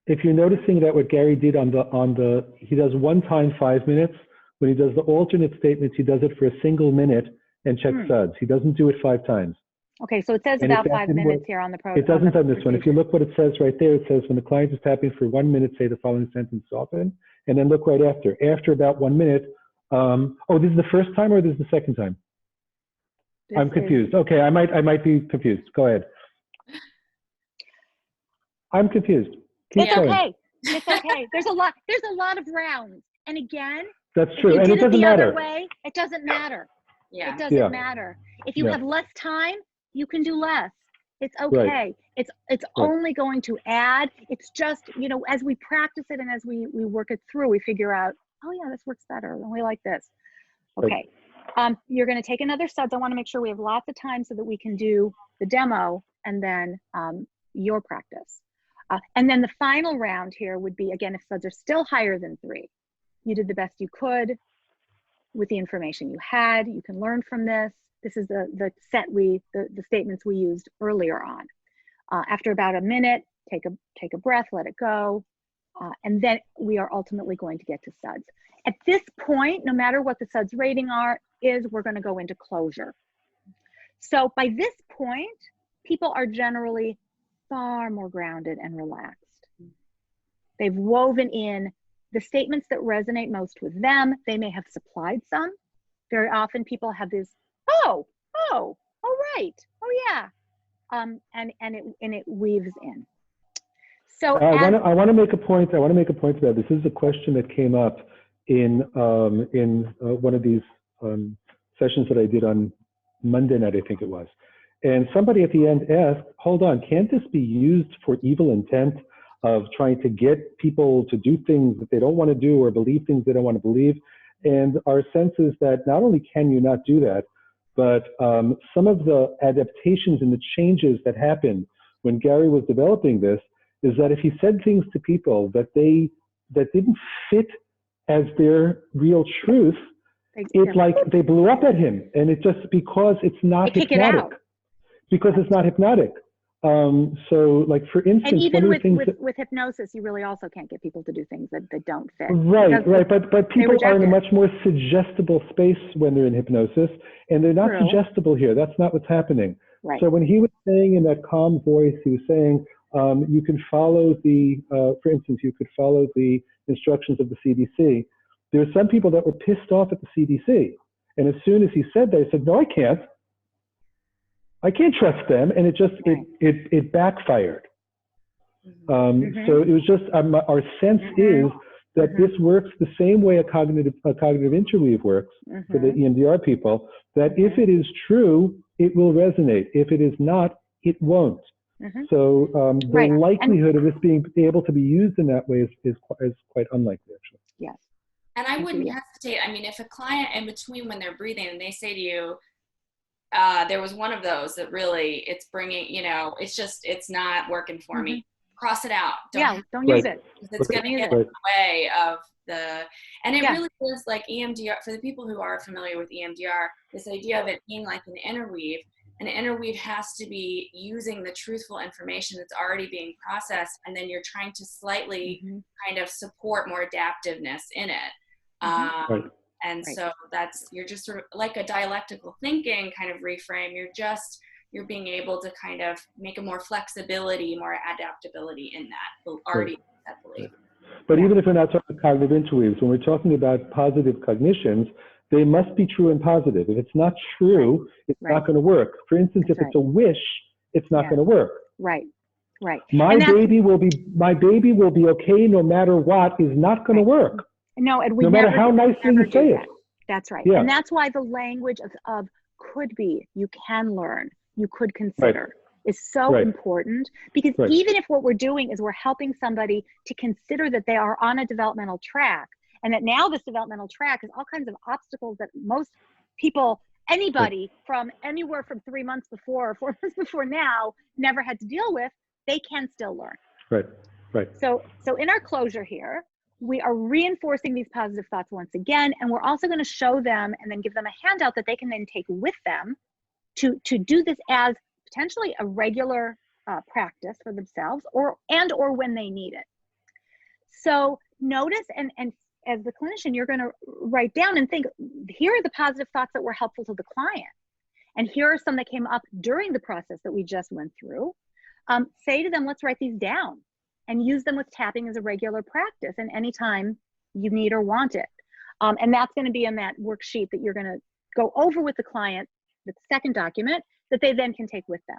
If you're noticing that what Gary did he does one time 5 minutes. When he does the alternate statements, he does it for a single minute and checks Suds. He doesn't do it 5 times. Okay, so it says about 5 minutes here on the program. It doesn't on this one. If you look what it says right there, it says when the client is tapping for 1 minute, say the following sentence often, and then look right after. After about 1 minute, this is the first time or this is the second time? I'm confused. Okay, I might be confused. Go ahead. I'm confused. It's okay. It's okay. There's a lot of rounds. And again, that's true. And it doesn't matter. Other way, it doesn't matter. Yeah. It doesn't matter. If you have less time, you can do less. It's okay. Right. It's only going to add. It's just, as we practice it and as we work it through, we figure out, oh yeah, this works better. And we like this. Okay. Right. You're going to take another Suds. I want to make sure we have lots of time so that we can do the demo and then your practice. And then the final round here would be, again, if Suds are still higher than 3, you did the best you could with the information you had. You can learn from this. This is the statements we used earlier on. After about a minute, take a breath, let it go. And then we are ultimately going to get to Suds. At this point, no matter what the Suds rating we're going to go into closure. So by this point, people are generally far more grounded and relaxed. They've woven in the statements that resonate most with them. They may have supplied some. Very often people have this, oh, right, oh yeah. And it weaves in. So I want to make a point. I want to make a point about this. This is a question that came up in one of these sessions that I did on Monday night, I think it was. And somebody at the end asked, hold on, can't this be used for evil intent of trying to get people to do things that they don't want to do or believe things they don't want to believe? And our sense is that not only can you not do that, but some of the adaptations and the changes that happened when Gary was developing this is that if he said things to people that didn't fit as their real truth, it's like they blew up at him. And it's just because it's not hypnotic. Because it's not hypnotic. So like for instance, and even one of with hypnosis, you really also can't get people to do things that don't fit. Right. But people are in a much more suggestible space when they're in hypnosis, and they're not suggestible here. That's not what's happening. Right. So when he was saying in that calm voice, he was saying, you can follow the, for instance, you could follow the instructions of the CDC. There are some people that were pissed off at the CDC. And as soon as he said that, I said, no, I can't. I can't trust them. And it just, it backfired. So it was just, our sense is that this works the same way a cognitive interweave works for the EMDR people, that if it is true, it will resonate. If it is not, it won't. So the likelihood of this being able to be used in that way is quite unlikely, actually. Yes. And I wouldn't hesitate. I mean, if a client in between when they're breathing and they say to you, there was one of those that really, it's bringing, you know, it's just, it's not working for me. Cross it out. Don't use it. It's going to get in the way of the, and it really is like EMDR, for the people who are familiar with EMDR, this idea of it being like an interweave. An interweave has to be using the truthful information that's already being processed, and then you're trying to slightly kind of support more adaptiveness in it. And so that's, you're just sort of like a dialectical thinking kind of reframe. You're being able to kind of make a more flexibility, more adaptability in that already set belief. But even if we're not talking cognitive interweaves, when we're talking about positive cognitions, they must be true and positive. If it's not true, it's not going to work. For instance, if it's a wish, it's not going to work. My baby will be okay no matter what is not going to work. No, and no matter how nicely you say it. That's right. And that's why the language of could be, you can learn, you could consider is so important, because even if what we're doing is we're helping somebody to consider that they are on a developmental track, and that now this developmental track is all kinds of obstacles that most people, anybody from anywhere from 3 months before or 4 months before now never had to deal with, they can still learn. So in our closure here, we are reinforcing these positive thoughts once again, and we're also going to show them and then give them a handout that they can then take with them to do this as potentially a regular practice for themselves, or when they need it. So notice, and as the clinician, you're going to write down and think, here are the positive thoughts that were helpful to the client. And here are some that came up during the process that we just went through. Say to them, let's write these down and use them with tapping as a regular practice and anytime you need or want it. And that's going to be in that worksheet that you're going to go over with the client, the second document, that they then can take with them.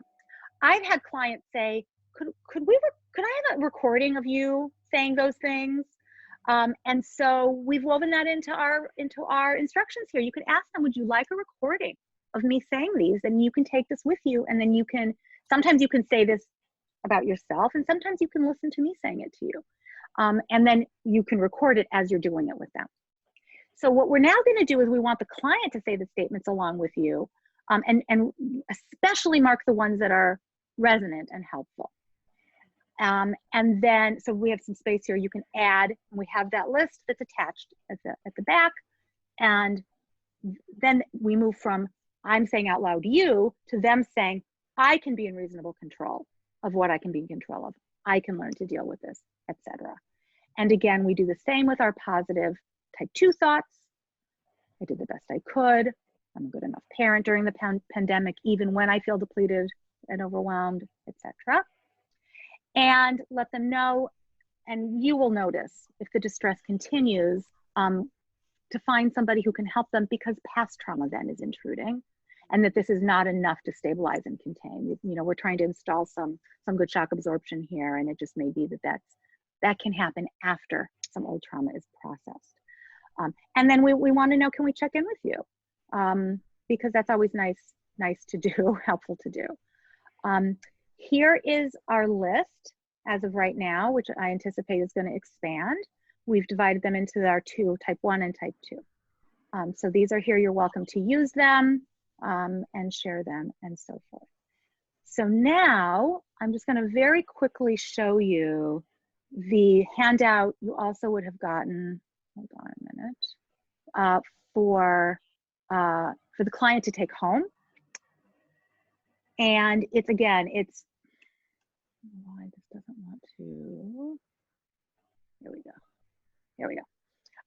I've had clients say, could I have a recording of you saying those things? And so we've woven that into our instructions here. You could ask them, would you like a recording of me saying these? And you can take this with you, and then sometimes you can say this about yourself, and sometimes you can listen to me saying it to you. And then you can record it as you're doing it with them. So what we're now going to do is we want the client to say the statements along with you, and especially mark the ones that are resonant and helpful. And then, so we have some space here you can add, and we have that list that's attached at the back. And then we move from I'm saying out loud you to them saying, I can be in reasonable control of what I can be in control of. I can learn to deal with this, etc. And again, we do the same with our positive type 2 thoughts. I did the best I could. I'm a good enough parent during the pandemic, even when I feel depleted and overwhelmed, etc. And let them know, and you will notice if the distress continues, to find somebody who can help them, because past trauma then is intruding, and that this is not enough to stabilize and contain. You know, we're trying to install some good shock absorption here, and it just may be that can happen after some old trauma is processed. And then we want to know, can we check in with you? Because that's always nice to do, helpful to do. Here is our list as of right now, which I anticipate is going to expand. We've divided them into our two, type 1 and type 2. So these are here. You're welcome to use them and share them and so forth. So now I'm just going to very quickly show you the handout you also would have gotten, hold on a minute, for the client to take home. And it's why this doesn't want to, here we go.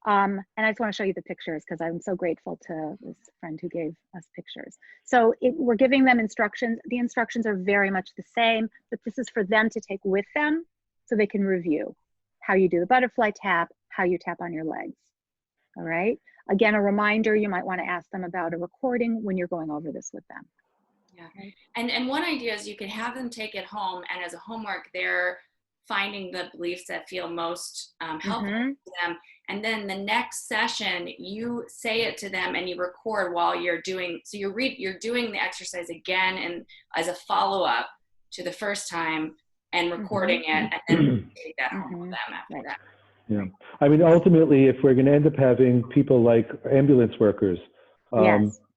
And I just want to show you the pictures because I'm so grateful to this friend who gave us pictures. So we're giving them instructions. The instructions are very much the same, but this is for them to take with them so they can review how you do the butterfly tap, how you tap on your legs. All right. Again, a reminder, you might want to ask them about a recording when you're going over this with them. Yeah. Okay. And one idea is you can have them take it home, and as a homework, they're finding the beliefs that feel most helpful to them. And then the next session, you say it to them and you record while you're doing, so you're doing the exercise again and as a follow-up to the first time and recording it, and then take that home with them after that. Yeah. I mean, ultimately, if we're going to end up having people like ambulance workers,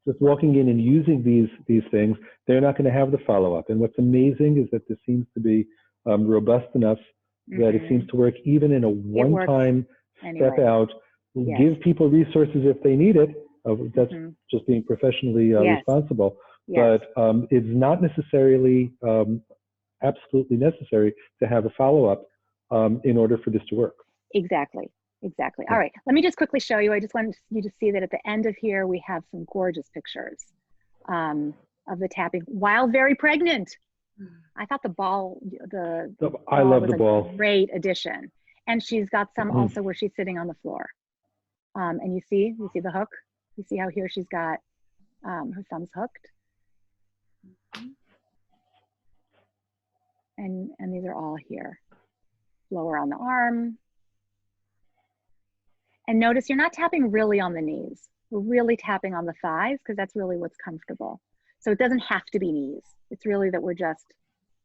just walking in and using these things, they're not going to have the follow-up. And what's amazing is that this seems to be robust enough that it seems to work even in a one-time step out. Give people resources if they need it. That's just being professionally responsible. But it's not necessarily absolutely necessary to have a follow-up in order for this to work. Exactly. All right, let me just quickly show you. I just wanted you to see that at the end of here, we have some gorgeous pictures of the tapping while very pregnant. I thought the ball was a great addition. And she's got some also where she's sitting on the floor. And you see the hook? You see how here she's got her thumbs hooked? And these are all here. Lower on the arm. And notice you're not tapping really on the knees. We're really tapping on the thighs because that's really what's comfortable. So it doesn't have to be knees. It's really that we're just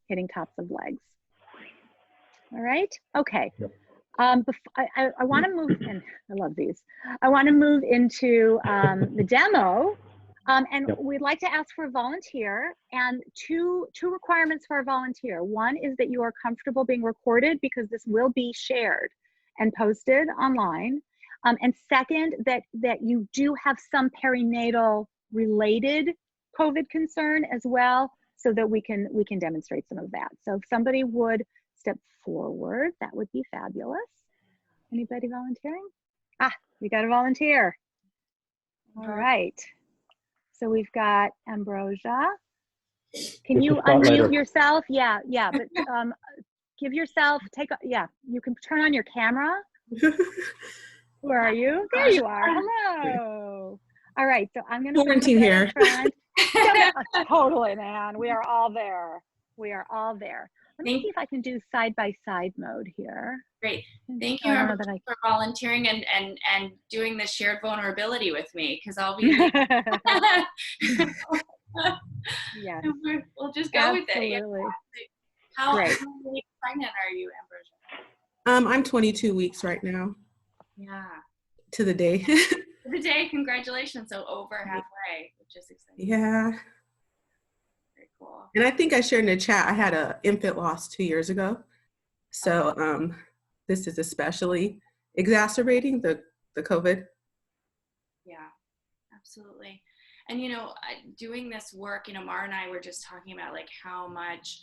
hitting tops of legs. All right, okay. I want to move, and I love these. I want to move into the demo. And we'd like to ask for a volunteer, and two requirements for a volunteer. One is that you are comfortable being recorded because this will be shared and posted online. And second, that you do have some perinatal related COVID concern as well, so that we can demonstrate some of that. So if somebody would step forward, that would be fabulous. Anybody volunteering? We got a volunteer. All right. So we've got Ambrosia. Can you unmute yourself? Yeah, but give yourself, you can turn on your camera. Where are you? There you are. Hello. All right, so I'm going to quarantine here. Totally, man. We are all there. Let me see if I can do side-by-side mode here. Great. Thank you for volunteering and doing the shared vulnerability with me, because I'll be yes. We'll just go with it. Yeah. How many weeks pregnant are you, Ambrosia? I'm 22 weeks right now. Yeah. To the day. To the day. Congratulations. So over halfway, which is exciting. Yeah. Very cool. And I think I shared in the chat, I had an infant loss 2 years ago. So this is especially exacerbating the COVID. Yeah, absolutely. And, doing this work, Mara and I were just talking about like how much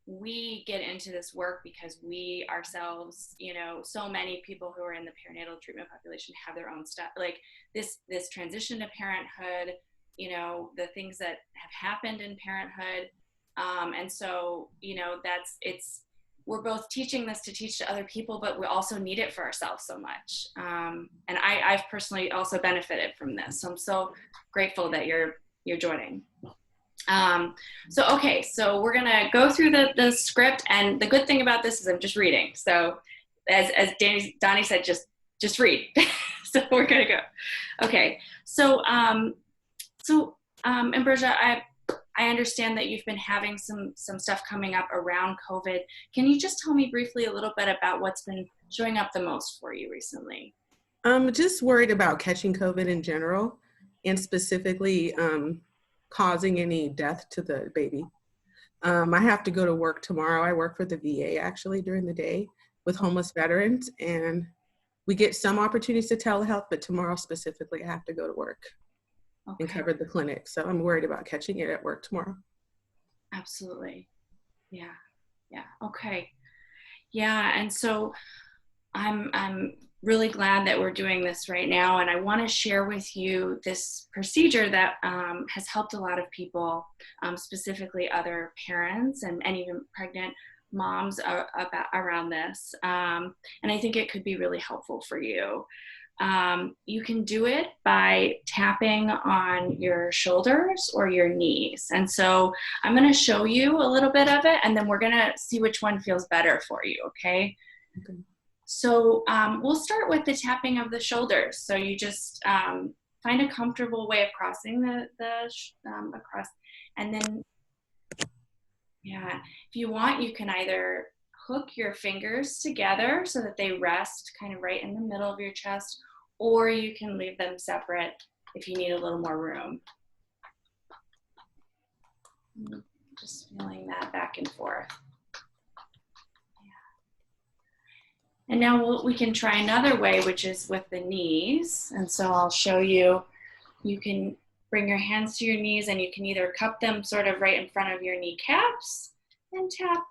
we get into this work because we ourselves, so many people who are in the perinatal treatment population have their own stuff, like this transition to parenthood, the things that have happened in parenthood. And so, we're both teaching this to teach to other people, but we also need it for ourselves so much. And I've personally also benefited from this. So I'm so grateful that you're joining. So we're gonna go through the script, and the good thing about this is I'm just reading. So as Donnie said, just read. So we're gonna go. Okay. So Ambrosia, I understand that you've been having some stuff coming up around COVID. Can you just tell me briefly a little bit about what's been showing up the most for you recently? I'm just worried about catching COVID in general, and specifically causing any death to the baby. I have to go to work tomorrow. I work for the VA actually during the day with homeless veterans, and we get some opportunities to telehealth, but tomorrow specifically I have to go to work. And cover the clinic. So I'm worried about catching it at work tomorrow. Absolutely. Yeah. Okay. Yeah. And so I'm really glad that we're doing this right now. And I want to share with you this procedure that has helped a lot of people, specifically other parents and even pregnant moms around this. And I think it could be really helpful for you. You can do it by tapping on your shoulders or your knees. And so I'm going to show you a little bit of it, and then we're going to see which one feels better for you, okay? Okay. So we'll start with the tapping of the shoulders. So you just find a comfortable way of crossing across, and then, yeah, if you want, you can either hook your fingers together so that they rest kind of right in the middle of your chest, or you can leave them separate if you need a little more room. Just feeling that back and forth. And now we can try another way, which is with the knees. And so I'll show you, you can bring your hands to your knees and you can either cup them sort of right in front of your kneecaps and tap.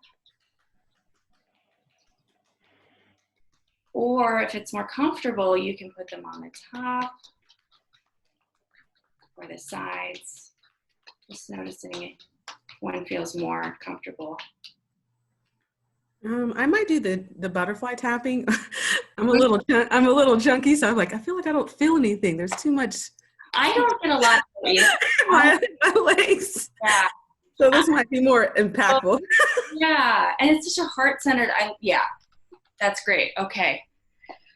Or if it's more comfortable, you can put them on the top or the sides. Just noticing it, one feels more comfortable. I might do the butterfly tapping. I'm a little junky, so I'm like, I feel like I don't feel anything. There's too much. I don't get a lot of either. my legs. Yeah. So this might be more impactful. Yeah, and it's such a heart-centered. Yeah, that's great. Okay,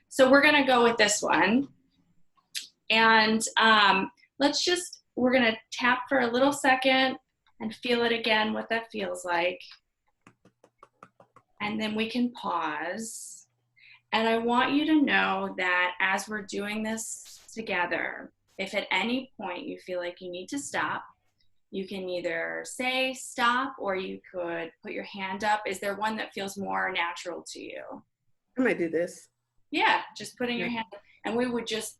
so we're gonna go with this one, and we're gonna tap for a little second and feel it again, what that feels like. And then we can pause. And I want you to know that as we're doing this together, if at any point you feel like you need to stop, you can either say stop or you could put your hand up. Is there one that feels more natural to you? I might do this. Yeah, just putting your hand up. And we would just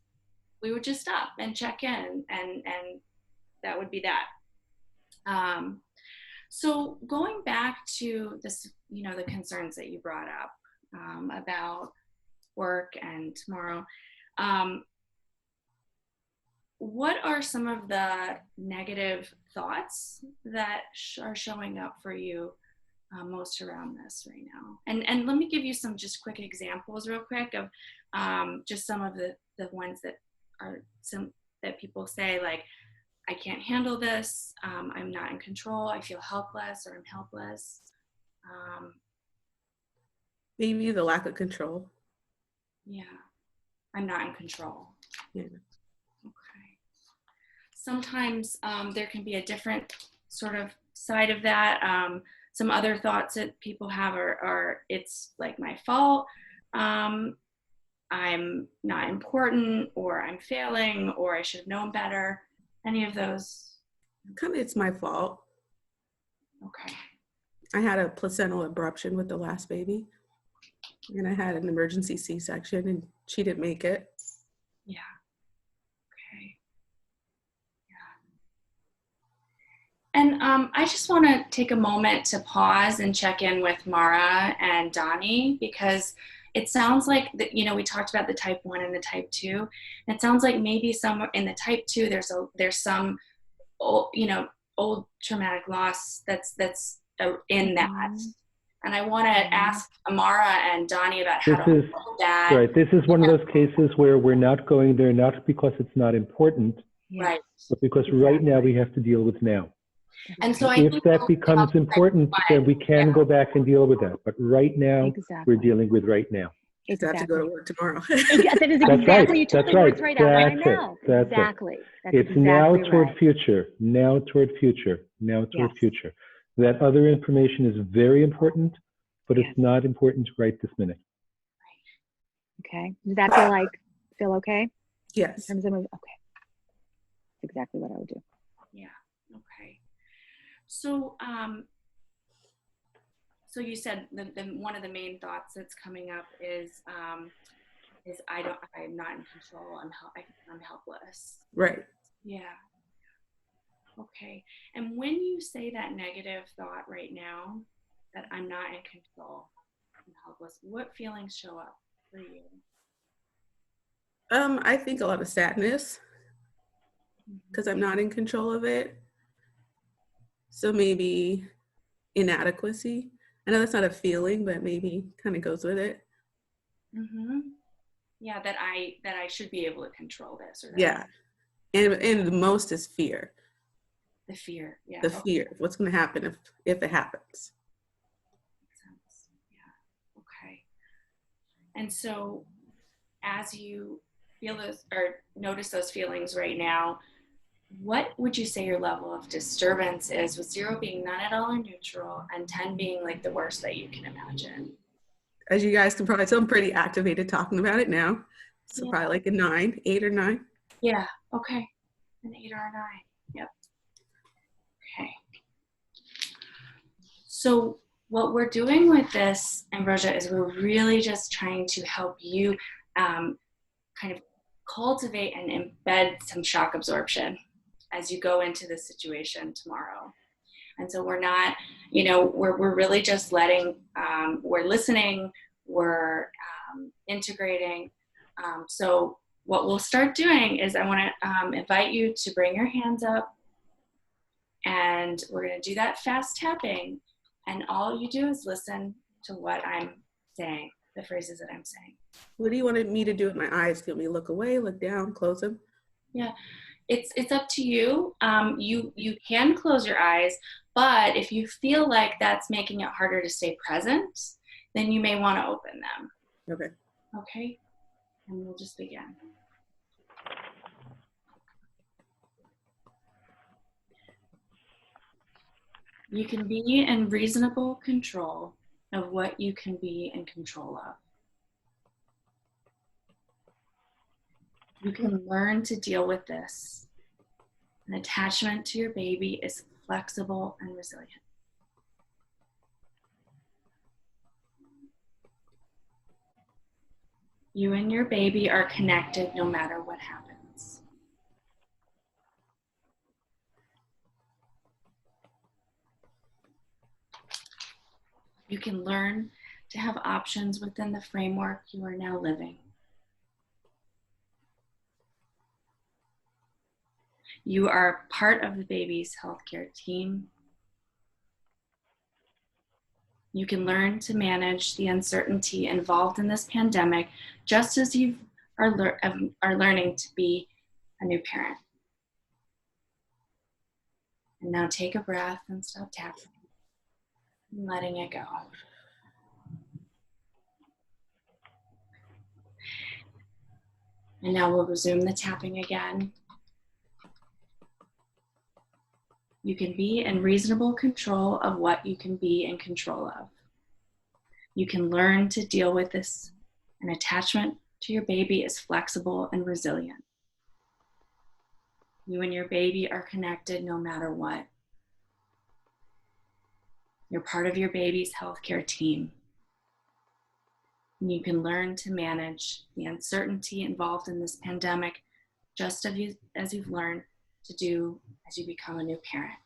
stop and check in, and that would be that. So going back to this, the concerns that you brought up about work and tomorrow, what are some of the negative thoughts that are showing up for you most around this right now? And let me give you some just quick examples real quick of just some of the ones that are that people say, like, I can't handle this, I'm not in control, I feel helpless, or I'm helpless. Maybe the lack of control. Yeah, I'm not in control. Yeah. Okay. Sometimes there can be a different sort of side of that. Some other thoughts that people have are it's like my fault, I'm not important, or I'm failing, or I should have known better. Any of those? Kind of, it's my fault. Okay. I had a placental abruption with the last baby, and I had an emergency C-section, and she didn't make it. Yeah. Okay. Yeah. And I just want to take a moment to pause and check in with Mara and Donnie, because it sounds like that, we talked about the type 1 and the type 2. And it sounds like maybe somewhere in the type 2, there's some old traumatic loss that's in that. And I want to ask Amara and Donnie about how to hold that. Right. This is one of those cases where we're not going there, not because it's not important, right, but because right now we have to deal with now. And so if that becomes important, then we can go back and deal with that. But right now, we're dealing with right now. Exactly. I have to go to work tomorrow. That is exactly, you took the words right out of my mouth. Exactly. It's now toward future, now toward future, now toward future. That other information is very important, but it's not important right this minute. Okay. Does that feel okay? Yes. In terms of moving? Okay. That's exactly what I would do. Yeah. Okay. So, so you said one of the main thoughts that's coming up is I'm not in control. I'm helpless. Right. Yeah. Okay. And when you say that negative thought right now, that I'm not in control, I'm helpless, what feelings show up for you? I think a lot of sadness because I'm not in control of it. So maybe inadequacy. I know that's not a feeling, but maybe kind of goes with it. Mm-hmm. Yeah, that I should be able to control this, or that Yeah. And the most is fear. the fear. Yeah. The Okay. fear of what's going to happen if it happens. Makes sense. Yeah. Okay. And so as you feel those or notice those feelings right now, what would you say your level of disturbance is, with 0 being none at all or neutral and 10 being like the worst that you can imagine? As you guys can probably tell, I'm pretty activated talking about it now. So Yeah. probably like a 9, 8 or 9. Yeah. Okay. An 8 or a 9. Yep. Okay. So what we're doing with this, Ambrosia, is we're really just trying to help you kind of cultivate and embed some shock absorption as you go into the situation tomorrow. And so we're not, we're really just we're listening, we're integrating. So what we'll start doing is I want to invite you to bring your hands up, and we're going to do that fast tapping. And all you do is listen to what I'm saying, the phrases that I'm saying. What do you want me to do with my eyes? Do you want me to look away, look down, close them? Yeah, it's up to you. You can close your eyes, but if you feel like that's making it harder to stay present, then you may want to open them. Okay. Okay, and we'll just begin. You can be in reasonable control of what you can be in control of. You can learn to deal with this. An attachment to your baby is flexible and resilient. You and your baby are connected no matter what happens. You can learn to have options within the framework you are now living. You are part of the baby's healthcare team. You can learn to manage the uncertainty involved in this pandemic, just as you are learning to be a new parent. And now take a breath and stop tapping and letting it go. And now we'll resume the tapping again. You can be in reasonable control of what you can be in control of. You can learn to deal with this. An attachment to your baby is flexible and resilient. You and your baby are connected no matter what. You're part of your baby's healthcare team. And you can learn to manage the uncertainty involved in this pandemic, just as you've learned to do as you become a new parent.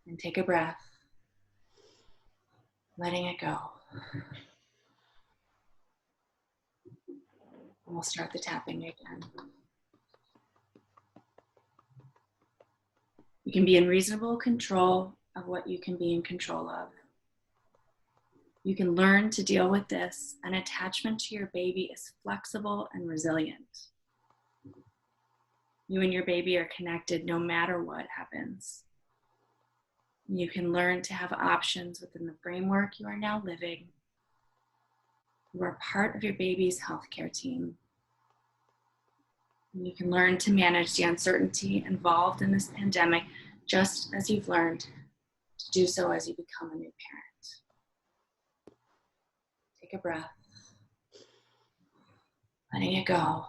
And take a breath, letting it go. And we'll start the tapping again. You can be in reasonable control of what you can be in control of. You can learn to deal with this. An attachment to your baby is flexible and resilient. You and your baby are connected no matter what happens. You can learn to have options within the framework you are now living. You are part of your baby's healthcare team. And you can learn to manage the uncertainty involved in this pandemic, just as you've learned to do so as you become a new parent. Take a breath, letting it go.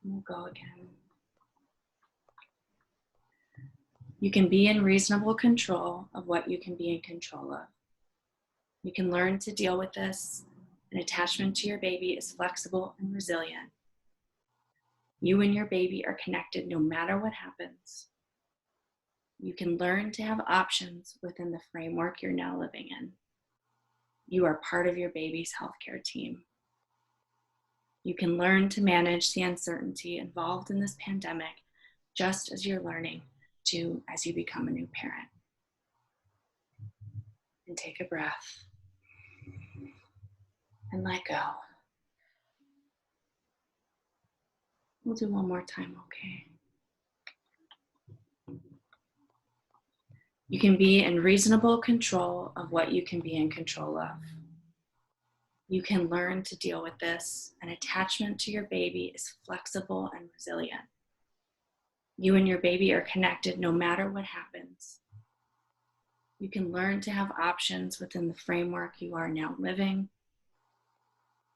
And we'll go again. You can be in reasonable control of what you can be in control of. You can learn to deal with this. An attachment to your baby is flexible and resilient. You and your baby are connected no matter what happens. You can learn to have options within the framework you're now living in. You are part of your baby's healthcare team. You can learn to manage the uncertainty involved in this pandemic, just as you're learning to as you become a new parent. And take a breath and let go. We'll do one more time, okay? You can be in reasonable control of what you can be in control of. You can learn to deal with this. An attachment to your baby is flexible and resilient. You and your baby are connected no matter what happens. You can learn to have options within the framework you are now living.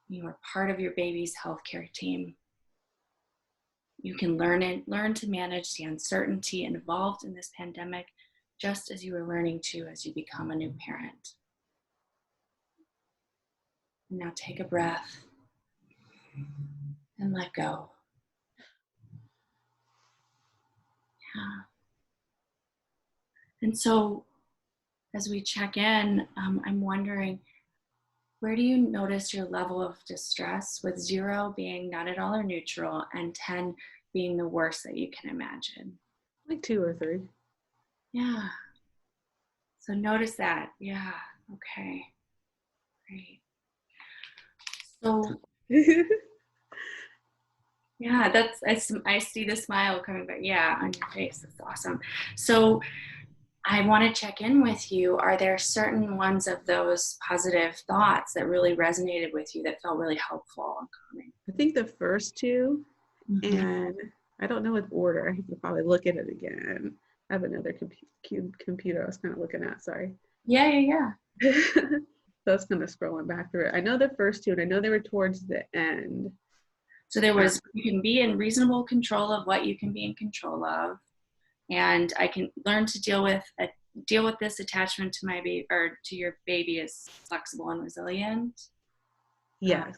You are part of your baby's healthcare team. You can learn to manage the uncertainty involved in this pandemic, just as you are learning to as you become a new parent. And now take a breath and let go. Yeah. And so as we check in, I'm wondering, where do you notice your level of distress, with 0 being not at all or neutral and 10 being the worst that you can imagine? Like 2 or 3. Yeah. So notice that. Yeah. Okay. Great. So yeah, I see the smile coming back. Yeah, on your face. That's awesome. So I want to check in with you. Are there certain ones of those positive thoughts that really resonated with you, that felt really helpful and calming? I think the first 2, Mm-hmm. and I don't know what order. I have to probably look at it again. I have another computer I was kind of looking at, sorry. Yeah. So I was kind of scrolling back through it. I know the first 2, and I know they were towards the end. So there was, you can be in reasonable control of what you can be in control of. And I can learn to deal with this attachment to my baby, or to your baby, is flexible and resilient. Yes.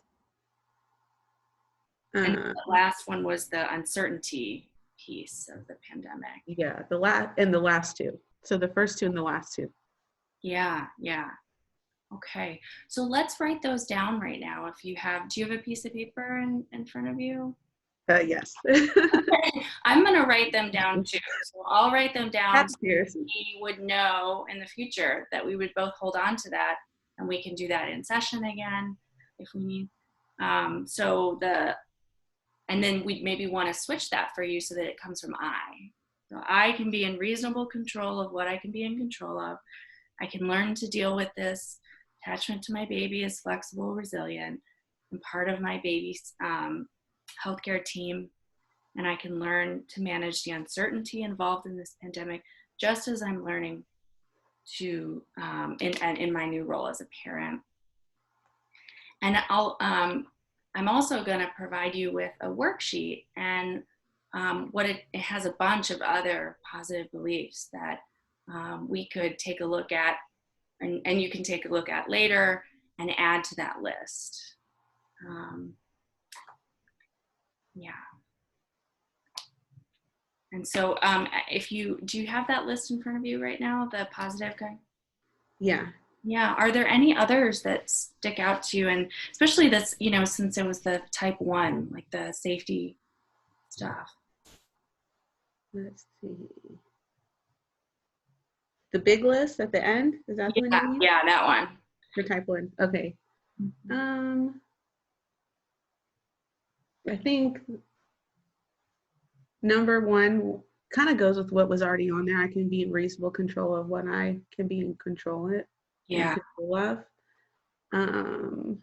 And the last one was the uncertainty piece of the pandemic. Yeah, the last 2. So the first 2 and the last 2. Yeah. Okay. So let's write those down right now. Do you have a piece of paper in front of you? Yes. I'm going to write them down too. So I'll write them down so Cheers. we would know in the future that we would both hold on to that, and we can do that in session again if we need. And then we'd maybe want to switch that for you so that it comes from I. So I can be in reasonable control of what I can be in control of. I can learn to deal with this. Attachment to my baby is flexible, resilient, and part of my baby's healthcare team. And I can learn to manage the uncertainty involved in this pandemic, just as I'm learning to in my new role as a parent. And I'm also going to provide you with a worksheet, and it has a bunch of other positive beliefs that we could take a look at, and you can take a look at later and add to that list. Yeah. And so do you have that list in front of you right now, the positive guy? Yeah. Yeah. Are there any others that stick out to you? And especially this, since it was the type 1, like the safety stuff. Let's see. The big list at the end? Is that the one you mean? Yeah, that one. For type 1. Okay. I think number 1 kind of goes with what was already on there. I can be in reasonable control of what I can be in control of. Yeah. Control of.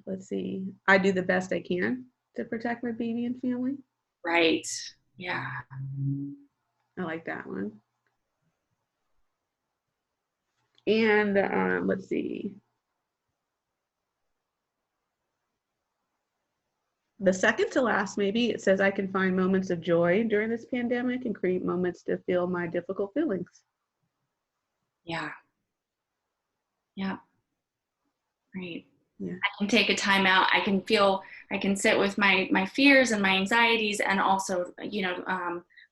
Let's see. I do the best I can to protect my baby and family. Right. Yeah. I like that one. And let's see. The second to last, maybe, it says I can find moments of joy during this pandemic and create moments to feel my difficult feelings. Yeah. Yeah. Right. Yeah. I can take a time out. I can sit with my fears and my anxieties, and also,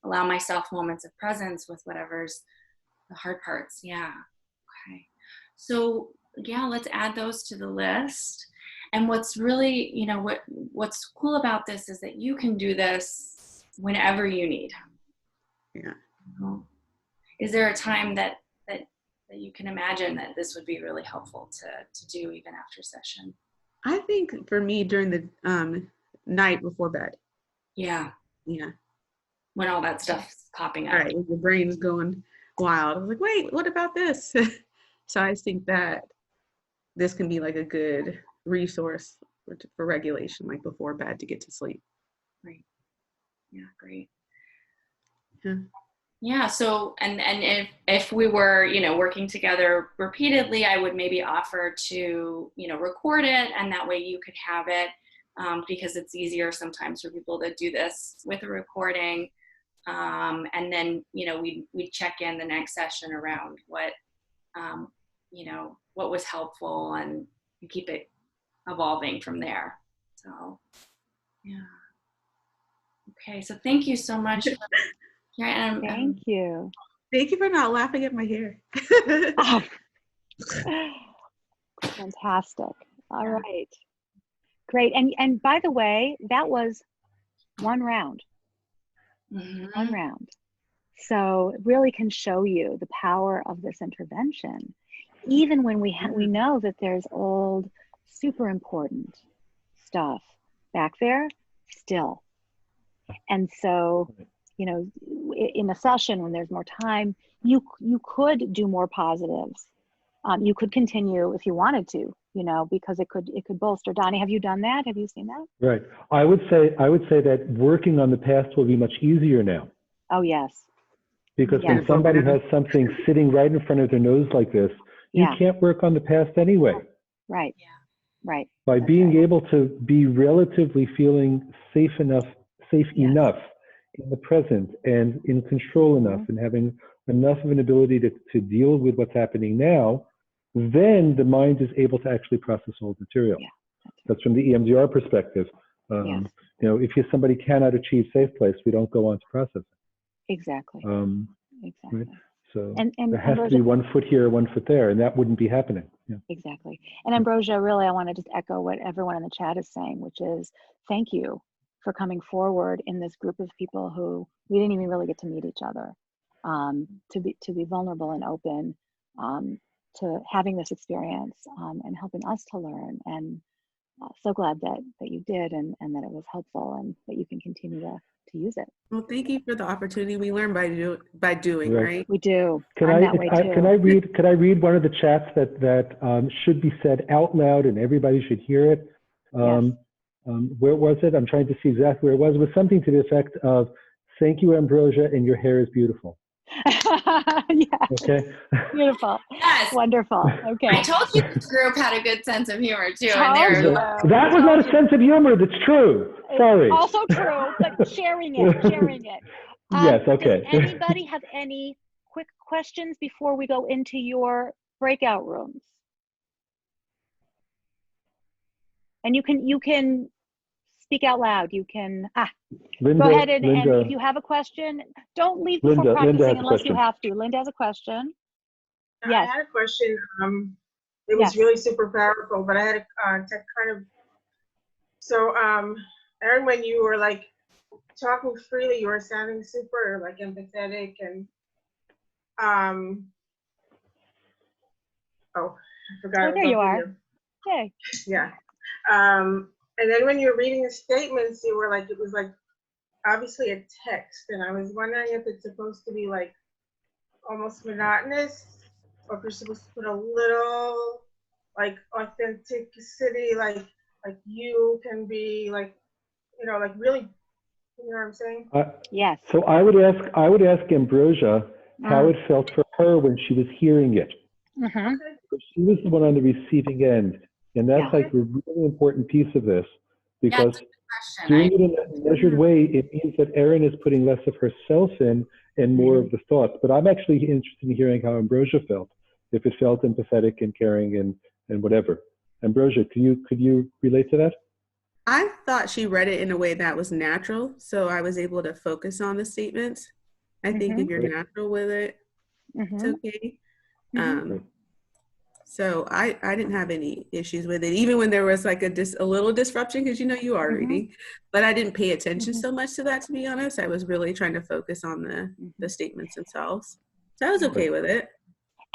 allow myself moments of presence with whatever's the hard parts. Yeah. Okay. So yeah, let's add those to the list. And what's really, you know, what's cool about this is that you can do this whenever you need. Yeah. Is there a time that you can imagine that this would be really helpful to do even after session? I think for me during the night before bed. Yeah. Yeah. When all that stuff's popping up. Right. When your brain's going wild. I was like, wait, what about this? So I think that this can be like a good resource for regulation, like before bed to get to sleep. Right. Yeah, great. Yeah. Yeah, so and if we were, you know, working together repeatedly, I would maybe offer to, you know, record it, and that way you could have it, because it's easier sometimes for people to do this with a recording, and then, you know, we check in the next session around what, you know, what was helpful, and keep it evolving from there. So, yeah. Okay, so thank you so much. Thank you. Thank you for not laughing at my hair. Oh, fantastic. All right. Great. And by the way, that was one round. Mm-hmm. One round. So it really can show you the power of this intervention, even when we know that there's old, super important stuff back there still. And so, you know, in a session when there's more time, you could do more positives. You could continue if you wanted to, you know, because it could bolster. Donnie, have you done that? Have you seen that? Right. I would say that working on the past will be much easier now. Oh, yes. Because Yes. when somebody has something sitting right in front of their nose like this, you Yeah. can't work on the past anyway. Right. Yeah. Right. By That's being right. able to be relatively feeling safe enough in the present and in control enough and having enough of an ability to deal with what's happening now, then the mind is able to actually process old material. Yeah. That's from the EMDR perspective. Yes. You know, if somebody cannot achieve safe place, we don't go on to process it. Exactly. Exactly. Right? So and there has Ambrosia, to be 1 foot here, 1 foot there, and that wouldn't be happening. Yeah. Exactly. And Ambrosia, really, I want to just echo what everyone in the chat is saying, which is thank you for coming forward in this group of people who we didn't even really get to meet each other, to be vulnerable and open, to having this experience, and helping us to learn. And so glad that you did, and that it was helpful, and that you can continue to use it. Well, thank you for the opportunity. We learn by doing, right? We do. Can I'm I that way too. Could I read one of the chats that should be said out loud and everybody should hear it? Yes. Where was it? I'm trying to see exactly where it was. It was something to the effect of, "Thank you, Ambrosia, and your hair is beautiful." Yes. Okay. Beautiful. Yes. Wonderful. Okay. I told you this group had a good sense of humor too. That was not a sense of humor. That's true. Sorry. Also true, but sharing it. Yes. Okay. Does anybody have any quick questions before we go into your breakout rooms? And you can speak out loud. You can Linda, go ahead and Linda, if you have a question, don't leave before practicing unless you have to. Linda has a question. Yes. I had a question. It was really super powerful, but I had to kind of. So, Erin, when you were like talking freely, you were sounding super like empathetic and oh, I forgot. Oh, there you are. Hey. Yeah. And then when you were reading the statements, you were like, it was like obviously a text, and I was wondering if it's supposed to be like almost monotonous, or if you're supposed to put a little like authenticity, like you can be like, you know, like really, you know what I'm saying? Yes. So I would ask Ambrosia how it felt for her when she was hearing it. Mm-hmm. She was the one on the receiving end, and that's like a really important piece of this, because doing it in a measured way, it means that Erin is putting less of herself in and more of the thoughts. But I'm actually interested in hearing how Ambrosia felt, if it felt empathetic and caring and whatever. Ambrosia, could you relate to that? I thought she read it in a way that was natural, so I was able to focus on the statements. I think if you're natural with it, it's okay. So I didn't have any issues with it, even when there was like a little disruption, because you are reading, but I didn't pay attention so much to that, to be honest. I was really trying to focus on the statements themselves. So I was okay with it.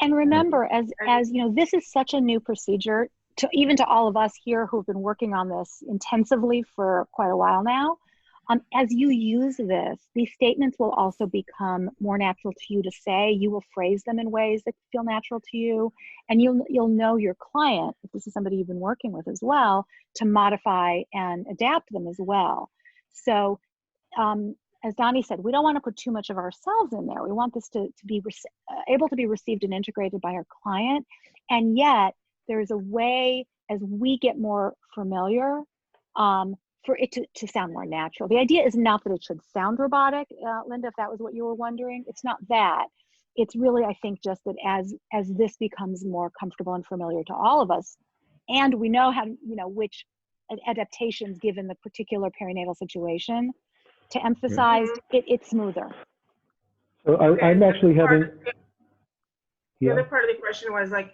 And remember, as you know, this is such a new procedure to even to all of us here who've been working on this intensively for quite a while now. As you use this, these statements will also become more natural to you to say. You will phrase them in ways that feel natural to you, and you'll know your client, if this is somebody you've been working with as well, to modify and adapt them as well. So, as Donnie said, we don't want to put too much of ourselves in there. We want this to be able to be received and integrated by our client, and yet there's a way as we get more familiar. For it to sound more natural. The idea is not that it should sound robotic, Linda, if that was what you were wondering. It's not that. It's really, I think, just that as this becomes more comfortable and familiar to all of us, and we know how, which adaptations given the particular perinatal situation to emphasize, it's smoother. So I'm actually having... The other part of the question was like,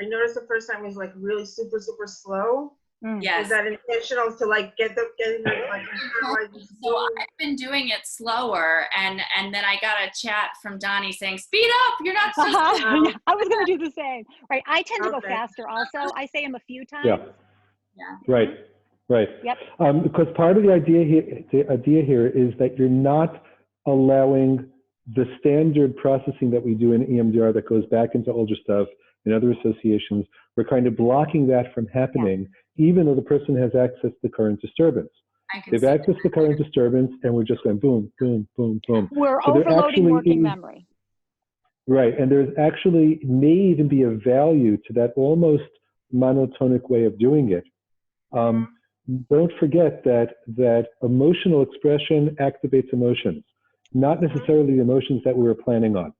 I noticed the first time was like really super, super slow. Yes. Is that intentional to like get them like So I've been doing it slower, and then I got a chat from Donnie saying, "Speed up! You're not so slow." I was going to do the same. Right. I tend to go faster. Also, I say them a few times. Yeah. Right. Yep. Because part of the idea here is that you're not allowing the standard processing that we do in EMDR that goes back into older stuff and other associations. We're kind of blocking that from happening, even though the person has access to current disturbance. They've accessed the current disturbance, and we're just going boom, boom, boom, boom. We're overloading working memory. Right, and there's actually may even be a value to that almost monotonic way of doing it. Don't forget that emotional expression activates emotions, not necessarily the emotions that we were planning on.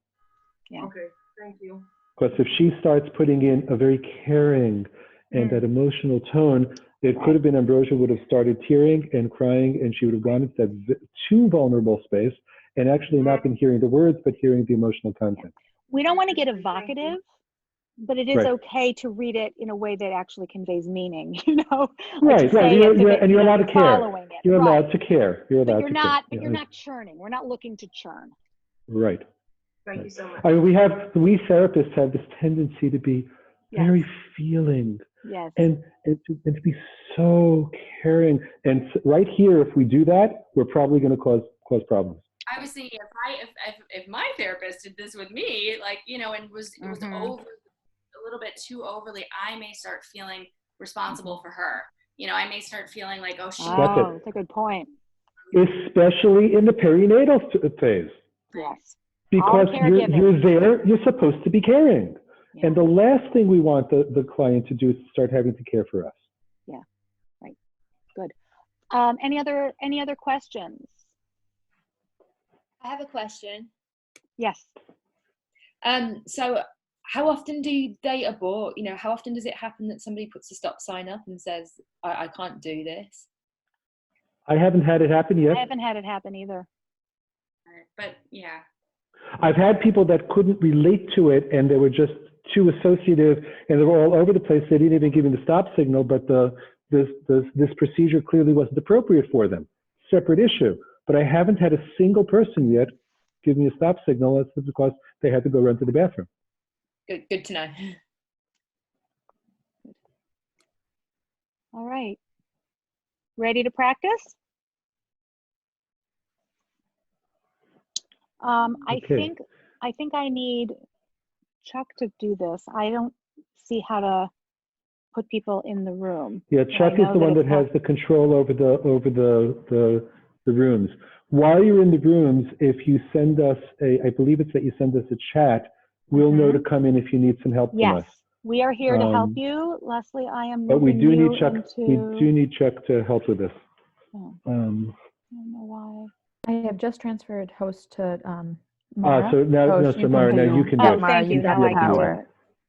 Yeah. Okay, thank you. Because if she starts putting in a very caring and that emotional tone, it could have been Ambrosia would have started tearing and crying, and she would have gone into that too vulnerable space and actually not been hearing the words, but hearing the emotional content. We don't want to get evocative, but it is okay to read it in a way that actually conveys meaning, Right, and you're allowed to care. You're allowed to care. You're allowed to care. But you're not churning. We're not looking to churn. Right. Thank you so much. I mean, we therapists have this tendency to be very feeling, and to be so caring. And right here, if we do that, we're probably going to cause problems. I was thinking if my therapist did this with me, like and was over a little bit too overly, I may start feeling responsible for her. I may start feeling like, oh, that's a good point. Especially in the perinatal phase. Yes. Because you're there, you're supposed to be caring. And the last thing we want the client to do is start having to care for us. Yeah, right. Good. Any other questions? I have a question. Yes. So how often do they abort? How often does it happen that somebody puts a stop sign up and says, I can't do this? I haven't had it happen yet. I haven't had it happen either. But yeah. I've had people that couldn't relate to it, and they were just too associative, and they were all over the place. They didn't even give me the stop signal, but this procedure clearly wasn't appropriate for them. Separate issue. But I haven't had a single person yet give me a stop signal. That's because they had to go run to the bathroom. Good to know. All right. Ready to practice? I think I need Chuck to do this. I don't see how to put people in the room. Yeah, Chuck is the one that has the control over the rooms. While you're in the rooms, if you send us I believe it's that you send us a chat, we'll know to come in if you need some help from us. Yes, we are here to help you, Leslie. I am. But we do need Chuck. Into... We do need Chuck to help with this. I don't know why. I have just transferred host to Mara. So now you can do it. Thank you. Now I can do it.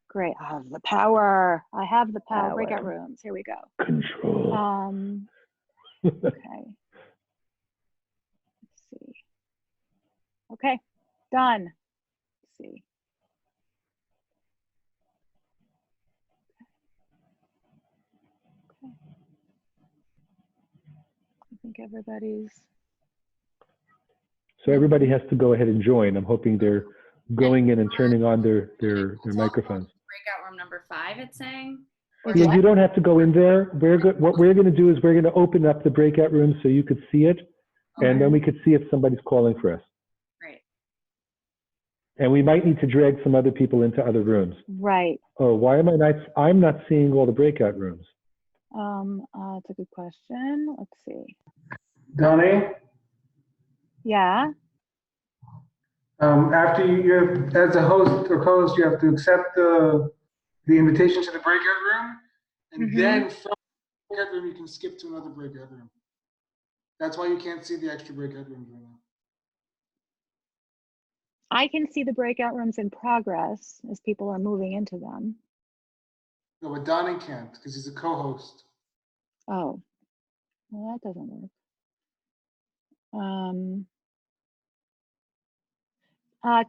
Great. I have the power. I have the power. Breakout rooms. Here we go. Control. Okay. Let's see. Okay. Done. Let's see. think everybody's. So everybody has to go ahead and join. I'm hoping they're going in and turning on their microphones. Breakout room number 5, it's saying. Yeah, you don't have to go in there. What we're going to do is we're going to open up the breakout room so you could see it, and then we could see if somebody's calling for us. Right. And we might need to drag some other people into other rooms. Right. Oh, why am I not? I'm not seeing all the breakout rooms. It's a good question. Let's see. Donnie, Yeah. after you as a host or co-host, you have to accept the invitation to the breakout room, and then from the breakout room you can skip to another breakout room. That's why you can't see the extra breakout rooms right now. I can see the breakout rooms in progress as people are moving into them. No, but Donnie can't because he's a co-host. Oh, well, that doesn't work.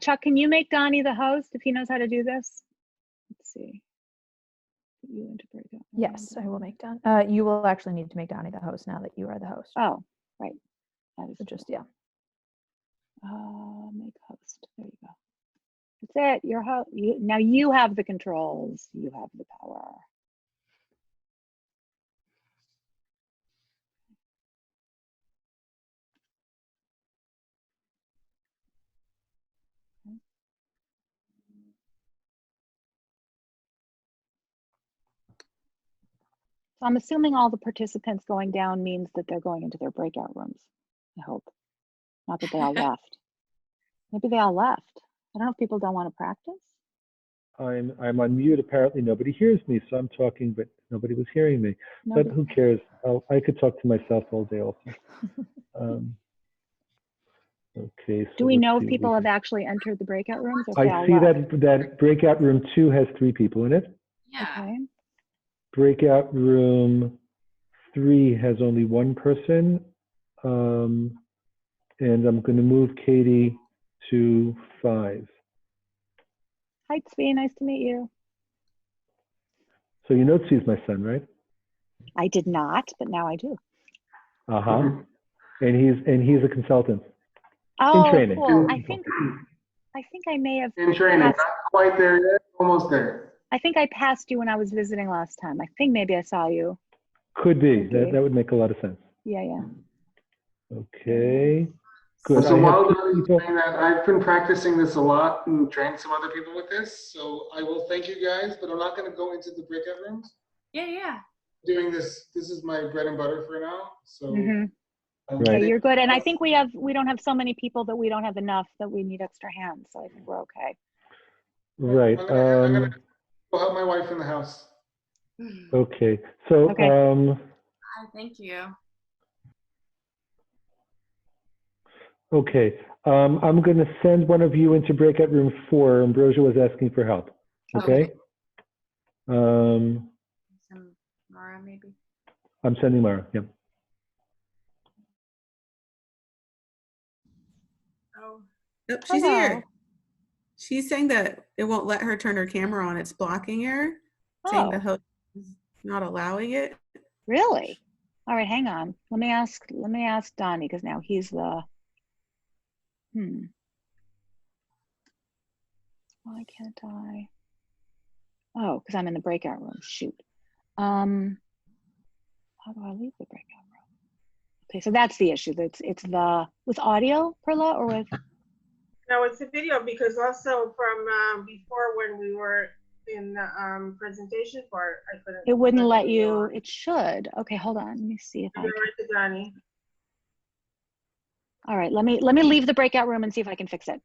Chuck, can you make Donnie the host if he knows how to do this? Let's see. Put you into breakout. Yes, I will make Don. You will actually need to make Donnie the host now that you are the host. Oh, right. That is So just, yeah. make host. There you go. That's it. Your host. Now you have the controls. You have the power. So I'm assuming all the participants going down means that they're going into their breakout rooms. I hope. Not that they all left. Maybe they all left. I don't know if people don't want to practice. I'm on mute. Apparently nobody hears me, so I'm talking, but nobody was hearing me. But who cares? I could talk to myself all day also. Okay. So do we know if people have actually entered the breakout rooms? Or I see that breakout room 2 has 3 people in it. Yeah. Okay. Breakout room 3 has only 1 person. And I'm going to move Katie to 5. Hi, Tzvi. Nice to meet you. So you know Tzvi's my son, right? I did not, but now I do. Uh-huh. And he's a consultant. Oh, in training. cool. I think I may have In training, not quite there yet, almost there. I think I passed you when I was visiting last time. I think maybe I saw you. Could be. That would make a lot of sense. Yeah, yeah. Okay. Good. So while Donnie's doing that, I've been practicing this a lot and trained some other people with this. So I will thank you guys, but I'm not going to go into the breakout rooms. Yeah. Doing this is my bread and butter for now. So Okay, you're good. And I think we don't have so many people that we don't have enough that we need extra hands. So I think we're okay. Right. I'm gonna go help my wife in the house. Okay. So Thank you. okay. I'm going to send one of you into breakout room 4. Ambrosia was asking for help. Okay. Some Mara, maybe. I'm sending Mara. Yep. Nope, she's here. She's saying that it won't let her turn her camera on. It's blocking her, saying the host is not allowing it. Really? All right, hang on. Let me ask Donnie, because now he's the Why can't I? Oh, because I'm in the breakout room. Shoot. How do I leave the breakout room? Okay, so that's the issue. It's the with audio, Perla, or with? No, it's a video, because also from before when we were in the presentation part, I couldn't. It wouldn't let you. It should. Okay, hold on. Let me see if I can. Right to Donnie. All right, let me leave the breakout room and see if I can fix it.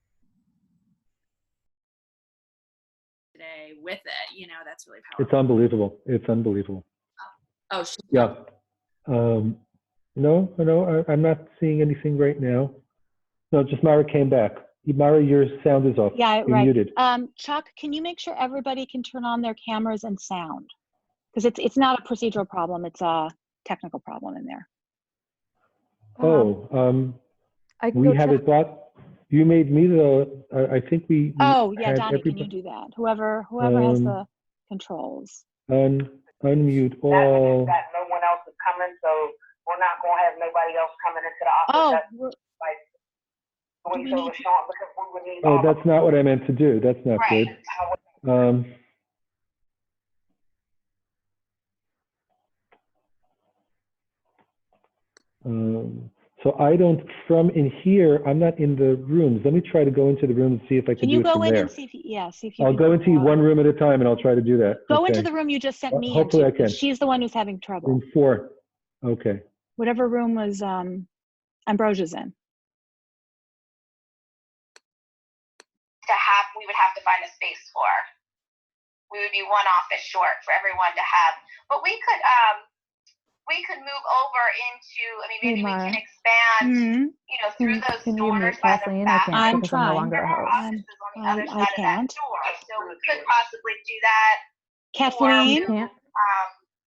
Today with it, that's really powerful. It's unbelievable. It's unbelievable. Oh, yeah. No, I'm not seeing anything right now. No, just Mara came back. Mara, your sound is off. Yeah, You're muted. Chuck, can you make sure everybody can turn on their cameras and sound? Because it's not a procedural problem, it's a technical problem in there. We have it brought. You made me I think we. Oh yeah, Donnie, can you do that? Whoever has the controls. Unmute all. That no one else is coming, so we're not going to have nobody else coming into the office. Oh, That's like do we need to, Sean, because we would need Oh, all that's not what I meant to do. That's not right. good. So I don't, from in here, I'm not in the rooms. Let me try to go into the room and see if I can can do you it go from in there. and see if you, yeah, see if you I'll can go into one room at a time and I'll try to do that. go Okay. into the room you just sent me Hopefully into. I can. She's the one who's having trouble. Room 4. Okay. Whatever room was Ambrosia's in. We would have to find a space for. We would be one office short for everyone to have. But we could move over into, I mean, maybe we Mara. can expand, you know, through those Can you doors mute by the Kathleen? I back. can't I'm because I'm no trying. longer a Our host. office is on the other I side of that can't. door. So we could possibly do that. Kathleen? Or move,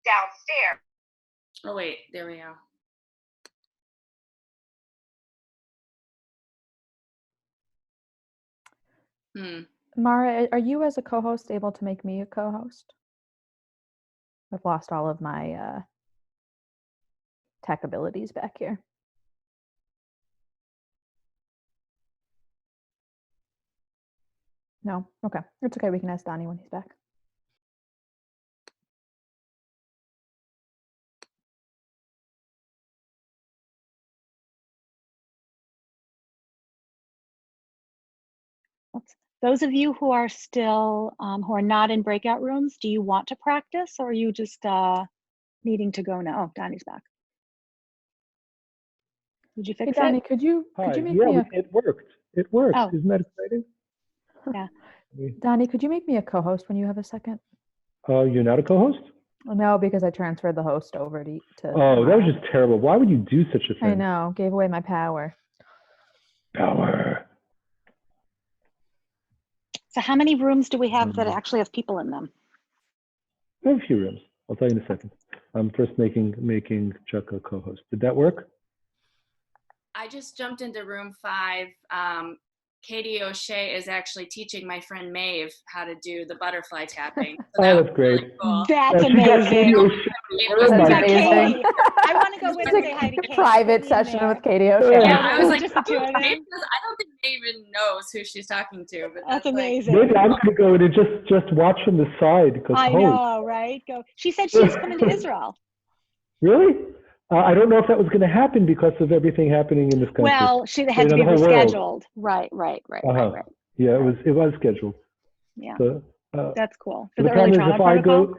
downstairs. Oh, wait, there we go. Mara, are you as a co-host able to make me a co-host? I've lost all of my tech abilities back here. No? Okay. It's okay. We can ask Donnie when he's back. Those of you who are still, who are not in breakout rooms, do you want to practice or are you just needing to go now? Oh, Donnie's back. Did you Hey, fix Donnie, it? could you Hi. make Yeah, me a it worked. It worked. Oh. Isn't that exciting? Yeah. Donnie, could you make me a co-host when you have a second? You're not a co-host? No, because I transferred the host over to Oh, that was just terrible. Why would you do such a thing? I know. Gave away my power. Power. So how many rooms do we have that actually have people in them? I have a few rooms. I'll tell you in a second. I'm first making Chuck a co-host. Did that work? I just jumped into room 5. Katie O'Shea is actually teaching my friend Maeve how to do the butterfly tapping. So Oh, was that's great. really cool. That's She got Katie amazing. O'Shea. That's Oh my got amazing. Katie. I want to go in and say hi to Katie. Private Put me in session there. with Katie O'Shea. Yeah, I was like, just the two of them. Maeve I don't think Maeve even knows who she's talking to, but That's like, amazing. Maybe I'm going to go in and just watch from the side. Because, I holy, know, right? Go. She said she's coming to Israel. really? I don't know if that was going to happen because of everything happening in this country. Well, she had to be the whole world. rescheduled. Right. Yeah, it was scheduled. Yeah, So, that's cool. the For the early problem is trauma protocol?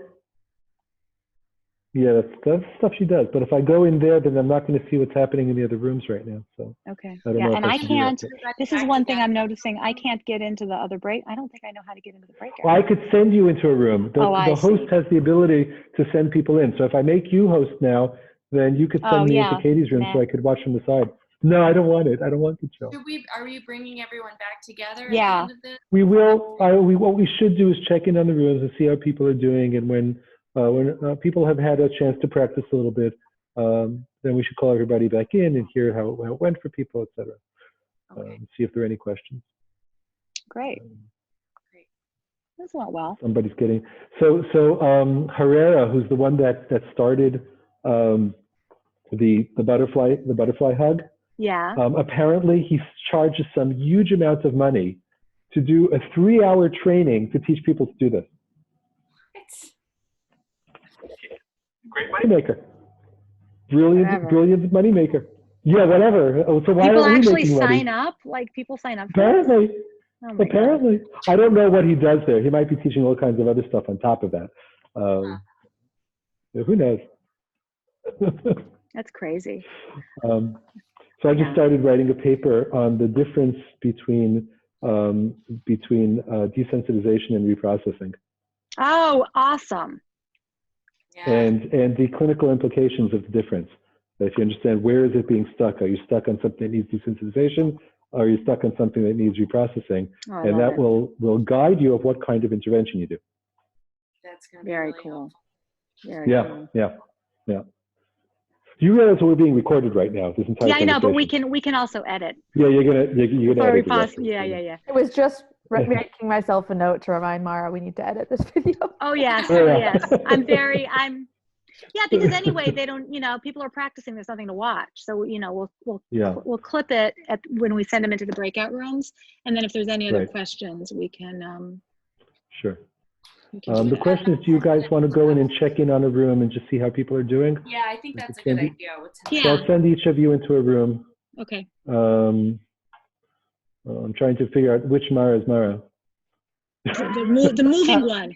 yeah, that's stuff she does. But if I go in there, then I'm not going to see what's happening in the other rooms right now. So Okay. I don't Yeah, know if and I should do that. can't. This is one thing I'm noticing. I can't get into the other break. I don't think I know how to get into the breakout. Well, I could send you into a room. The host see. has the ability to send people in. So if I make you host now, then you could send me into Katie's room so I could watch from the side. No, I don't want it. I don't want the show. are we bringing everyone back together Yeah. at the end of this? We will. What we should do is check in on the rooms and see how people are doing. And when people have had a chance to practice a little bit, then we should call everybody back in and hear how it went for people, et cetera. Okay. See if there are any questions. Great. This went well. Somebody's getting so Herrera, who's the one that started the butterfly hug. Yeah. Apparently, he charges some huge amounts of money to do a 3-hour training to teach people to do this. Great moneymaker. Brilliant moneymaker. Yeah, whatever. So why people don't we actually making money? sign up? Like people sign up for Apparently. this? Oh my Apparently. God. I don't know what he does there. He might be teaching all kinds of other stuff on top of that. Who knows? That's crazy. So I just started writing a paper on the difference between desensitization and reprocessing. Oh, awesome. Yeah. And the clinical implications of the difference. If you understand where is it being stuck, are you stuck on something that needs desensitization? Or are you stuck on something that needs reprocessing? And that will guide you of what kind of intervention you do. That's going to be very really cool. helpful. Very cool. Yeah. You realize we're being recorded right now? This entire Yeah, I know, but conversation. we can also edit. Yeah, you're gonna edit it. Yeah. It was just making myself a note to remind Mara we need to edit this video. Oh yes, Oh, yeah. yes. Yeah, because anyway, they don't, people are practicing, there's nothing to watch. So, we'll clip it when we send them into the breakout rooms. And then if there's any other questions, we can. Sure. The question is, do you guys want to go in and check in on a room and just see how people are doing? Yeah, I think that's a good idea. So I'll send each of you into a room. Okay. I'm trying to figure out which Mara is Mara. The moving one,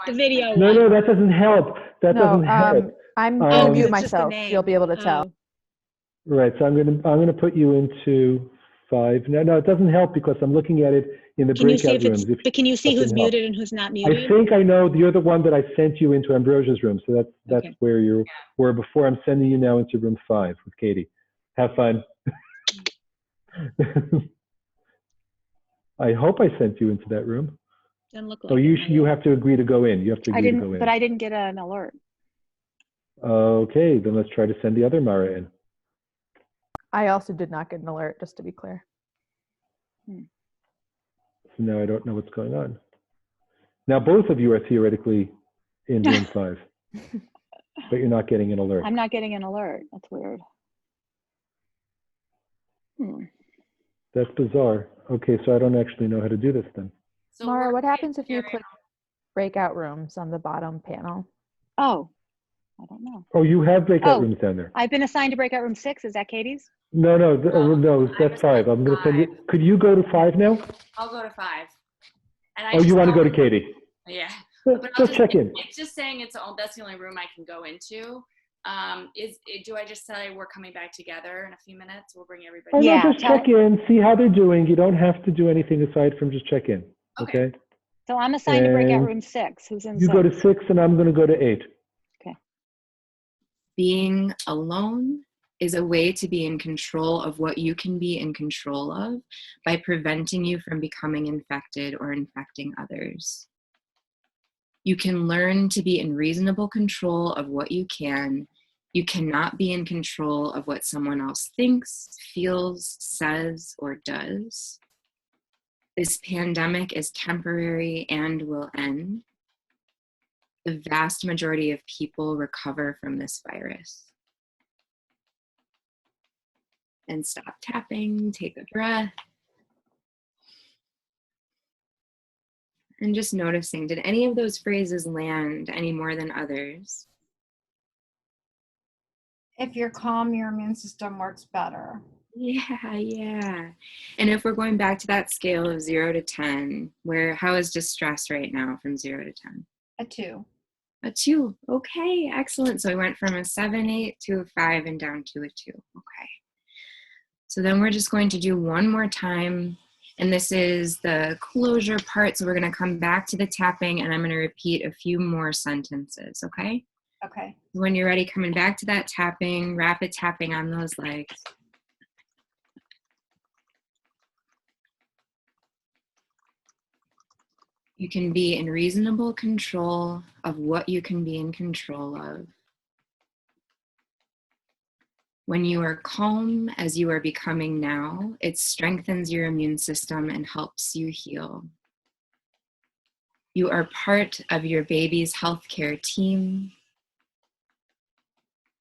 the video one. No, that doesn't help. That doesn't help. I'm going to mute myself. You'll be able to tell. Right. So I'm gonna put you into 5. No, it doesn't help because I'm looking at it in the breakout rooms. But can you see who's muted and who's not muted? I think I know. You're the one that I sent you into Ambrosia's room. So that's where you were before. I'm sending you now into room 5 with Katie. Have fun. I hope I sent you into that room. Doesn't look like oh, you have to agree to go in. You have to agree to go in. But I didn't get an alert. Okay, then let's try to send the other Mara in. I also did not get an alert, just to be clear. So now I don't know what's going on. Now both of you are theoretically in room 5, but you're not getting an alert. I'm not getting an alert. That's weird. That's bizarre. Okay, so I don't actually know how to do this then. So Mara, what happens if you click breakout rooms on the bottom panel? Oh, I don't know. Oh, you have breakout rooms down there. I've been assigned to breakout room 6. Is that Katie's? No, that's 5. I'm going to send you. Could you go to 5 now? I'll go to 5. And you want to go to Katie? Yeah. Just check in. It's just saying that's the only room I can go into. Do I just say we're coming back together in a few minutes? We'll bring everybody. Oh, no, just check in, see how they're doing. You don't have to do anything aside from just check in. Okay. So I'm assigned to breakout room 6. Who's in 6? You go to 6 and I'm going to go to 8. Okay. Being alone is a way to be in control of what you can be in control of by preventing you from becoming infected or infecting others. You can learn to be in reasonable control of what you can. You cannot be in control of what someone else thinks, feels, says, or does. This pandemic is temporary and will end. The vast majority of people recover from this virus. And stop tapping, take a breath. And just noticing, did any of those phrases land any more than others? If you're calm, your immune system works better. Yeah. And if we're going back to that scale of 0 to 10, how is distress right now from 0 to 10? A 2. A 2. Okay, excellent. So I went from a 7, 8 to a 5 and down to a 2. Okay. So then we're just going to do one more time. And this is the closure part. So we're going to come back to the tapping and I'm going to repeat a few more sentences. Okay? Okay. When you're ready, coming back to that tapping, rapid tapping on those legs. You can be in reasonable control of what you can be in control of. When you are calm, as you are becoming now, it strengthens your immune system and helps you heal. You are part of your baby's healthcare team.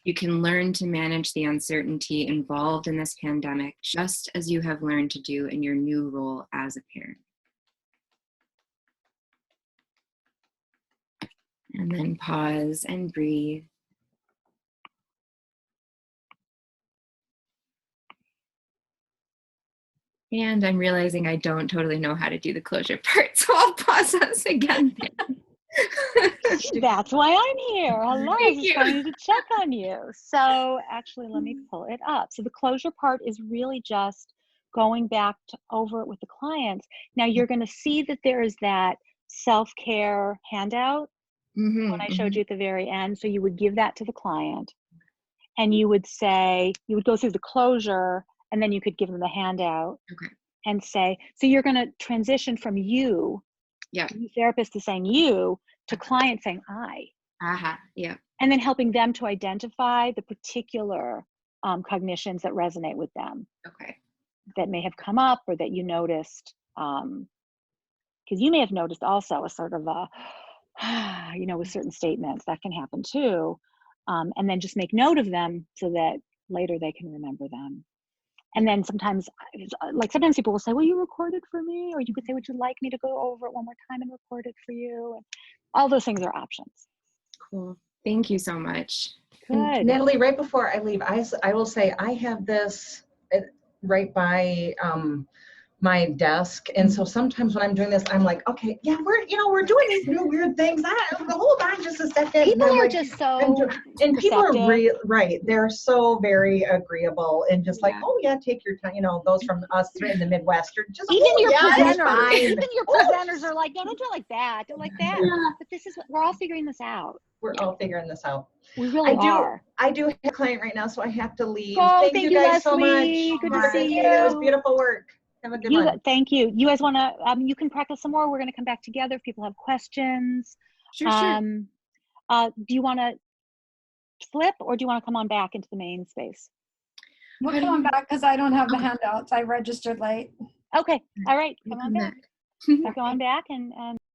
You can learn to manage the uncertainty involved in this pandemic, just as you have learned to do in your new role as a parent. And then pause and breathe. And I'm realizing I don't totally know how to do the closure part, so I'll pause us again. That's why I'm here. Hello, I was trying to check on you. So actually, let me pull it up. So the closure part is really just going back over it with the clients. Now you're going to see that there is that self-care handout when I showed you at the very end. So you would give that to the client and you would say, you would go through the closure and then you could give them the handout and say, so you're going to transition from you, the therapist is saying you, to client saying I. And then helping them to identify the particular cognitions that resonate with them. That may have come up or that you noticed. Because you may have noticed also a sort of a, with certain statements that can happen too. and then just make note of them so that later they can remember them. And then sometimes people will say, well, you recorded for me, or you could say, would you like me to go over it one more time and record it for you? And all those things are options. Cool. Thank you so much. Good. And Natalie, right before I leave, I will say I have this right by my desk, and so sometimes when I'm doing this, I'm like, okay, yeah, we're doing these new weird things. Hold on just a second. People are like, just so and people are receptive. right. They're so very agreeable and just like, Yeah. oh yeah, take your time. Those from us in the Midwest are just Even oh, your yeah, it's presenters, fine. even your presenters are like, no, don't do it like that. Do it like that. Yeah. But this is we're all figuring this out. We're all figuring this out. We really are. I do have a client right now, so I have to leave. Oh, thank you guys so Leslie. much. Good to see you. It was beautiful work. Have a good one. Thank you. You guys want to, you can practice some more. We're going to come back together if people have questions. Sure. Do you want to flip, or do you want to come on back into the main space? We'll come on back because I don't have the handouts. I registered late. Okay. All right. Come on back. back. Go on back and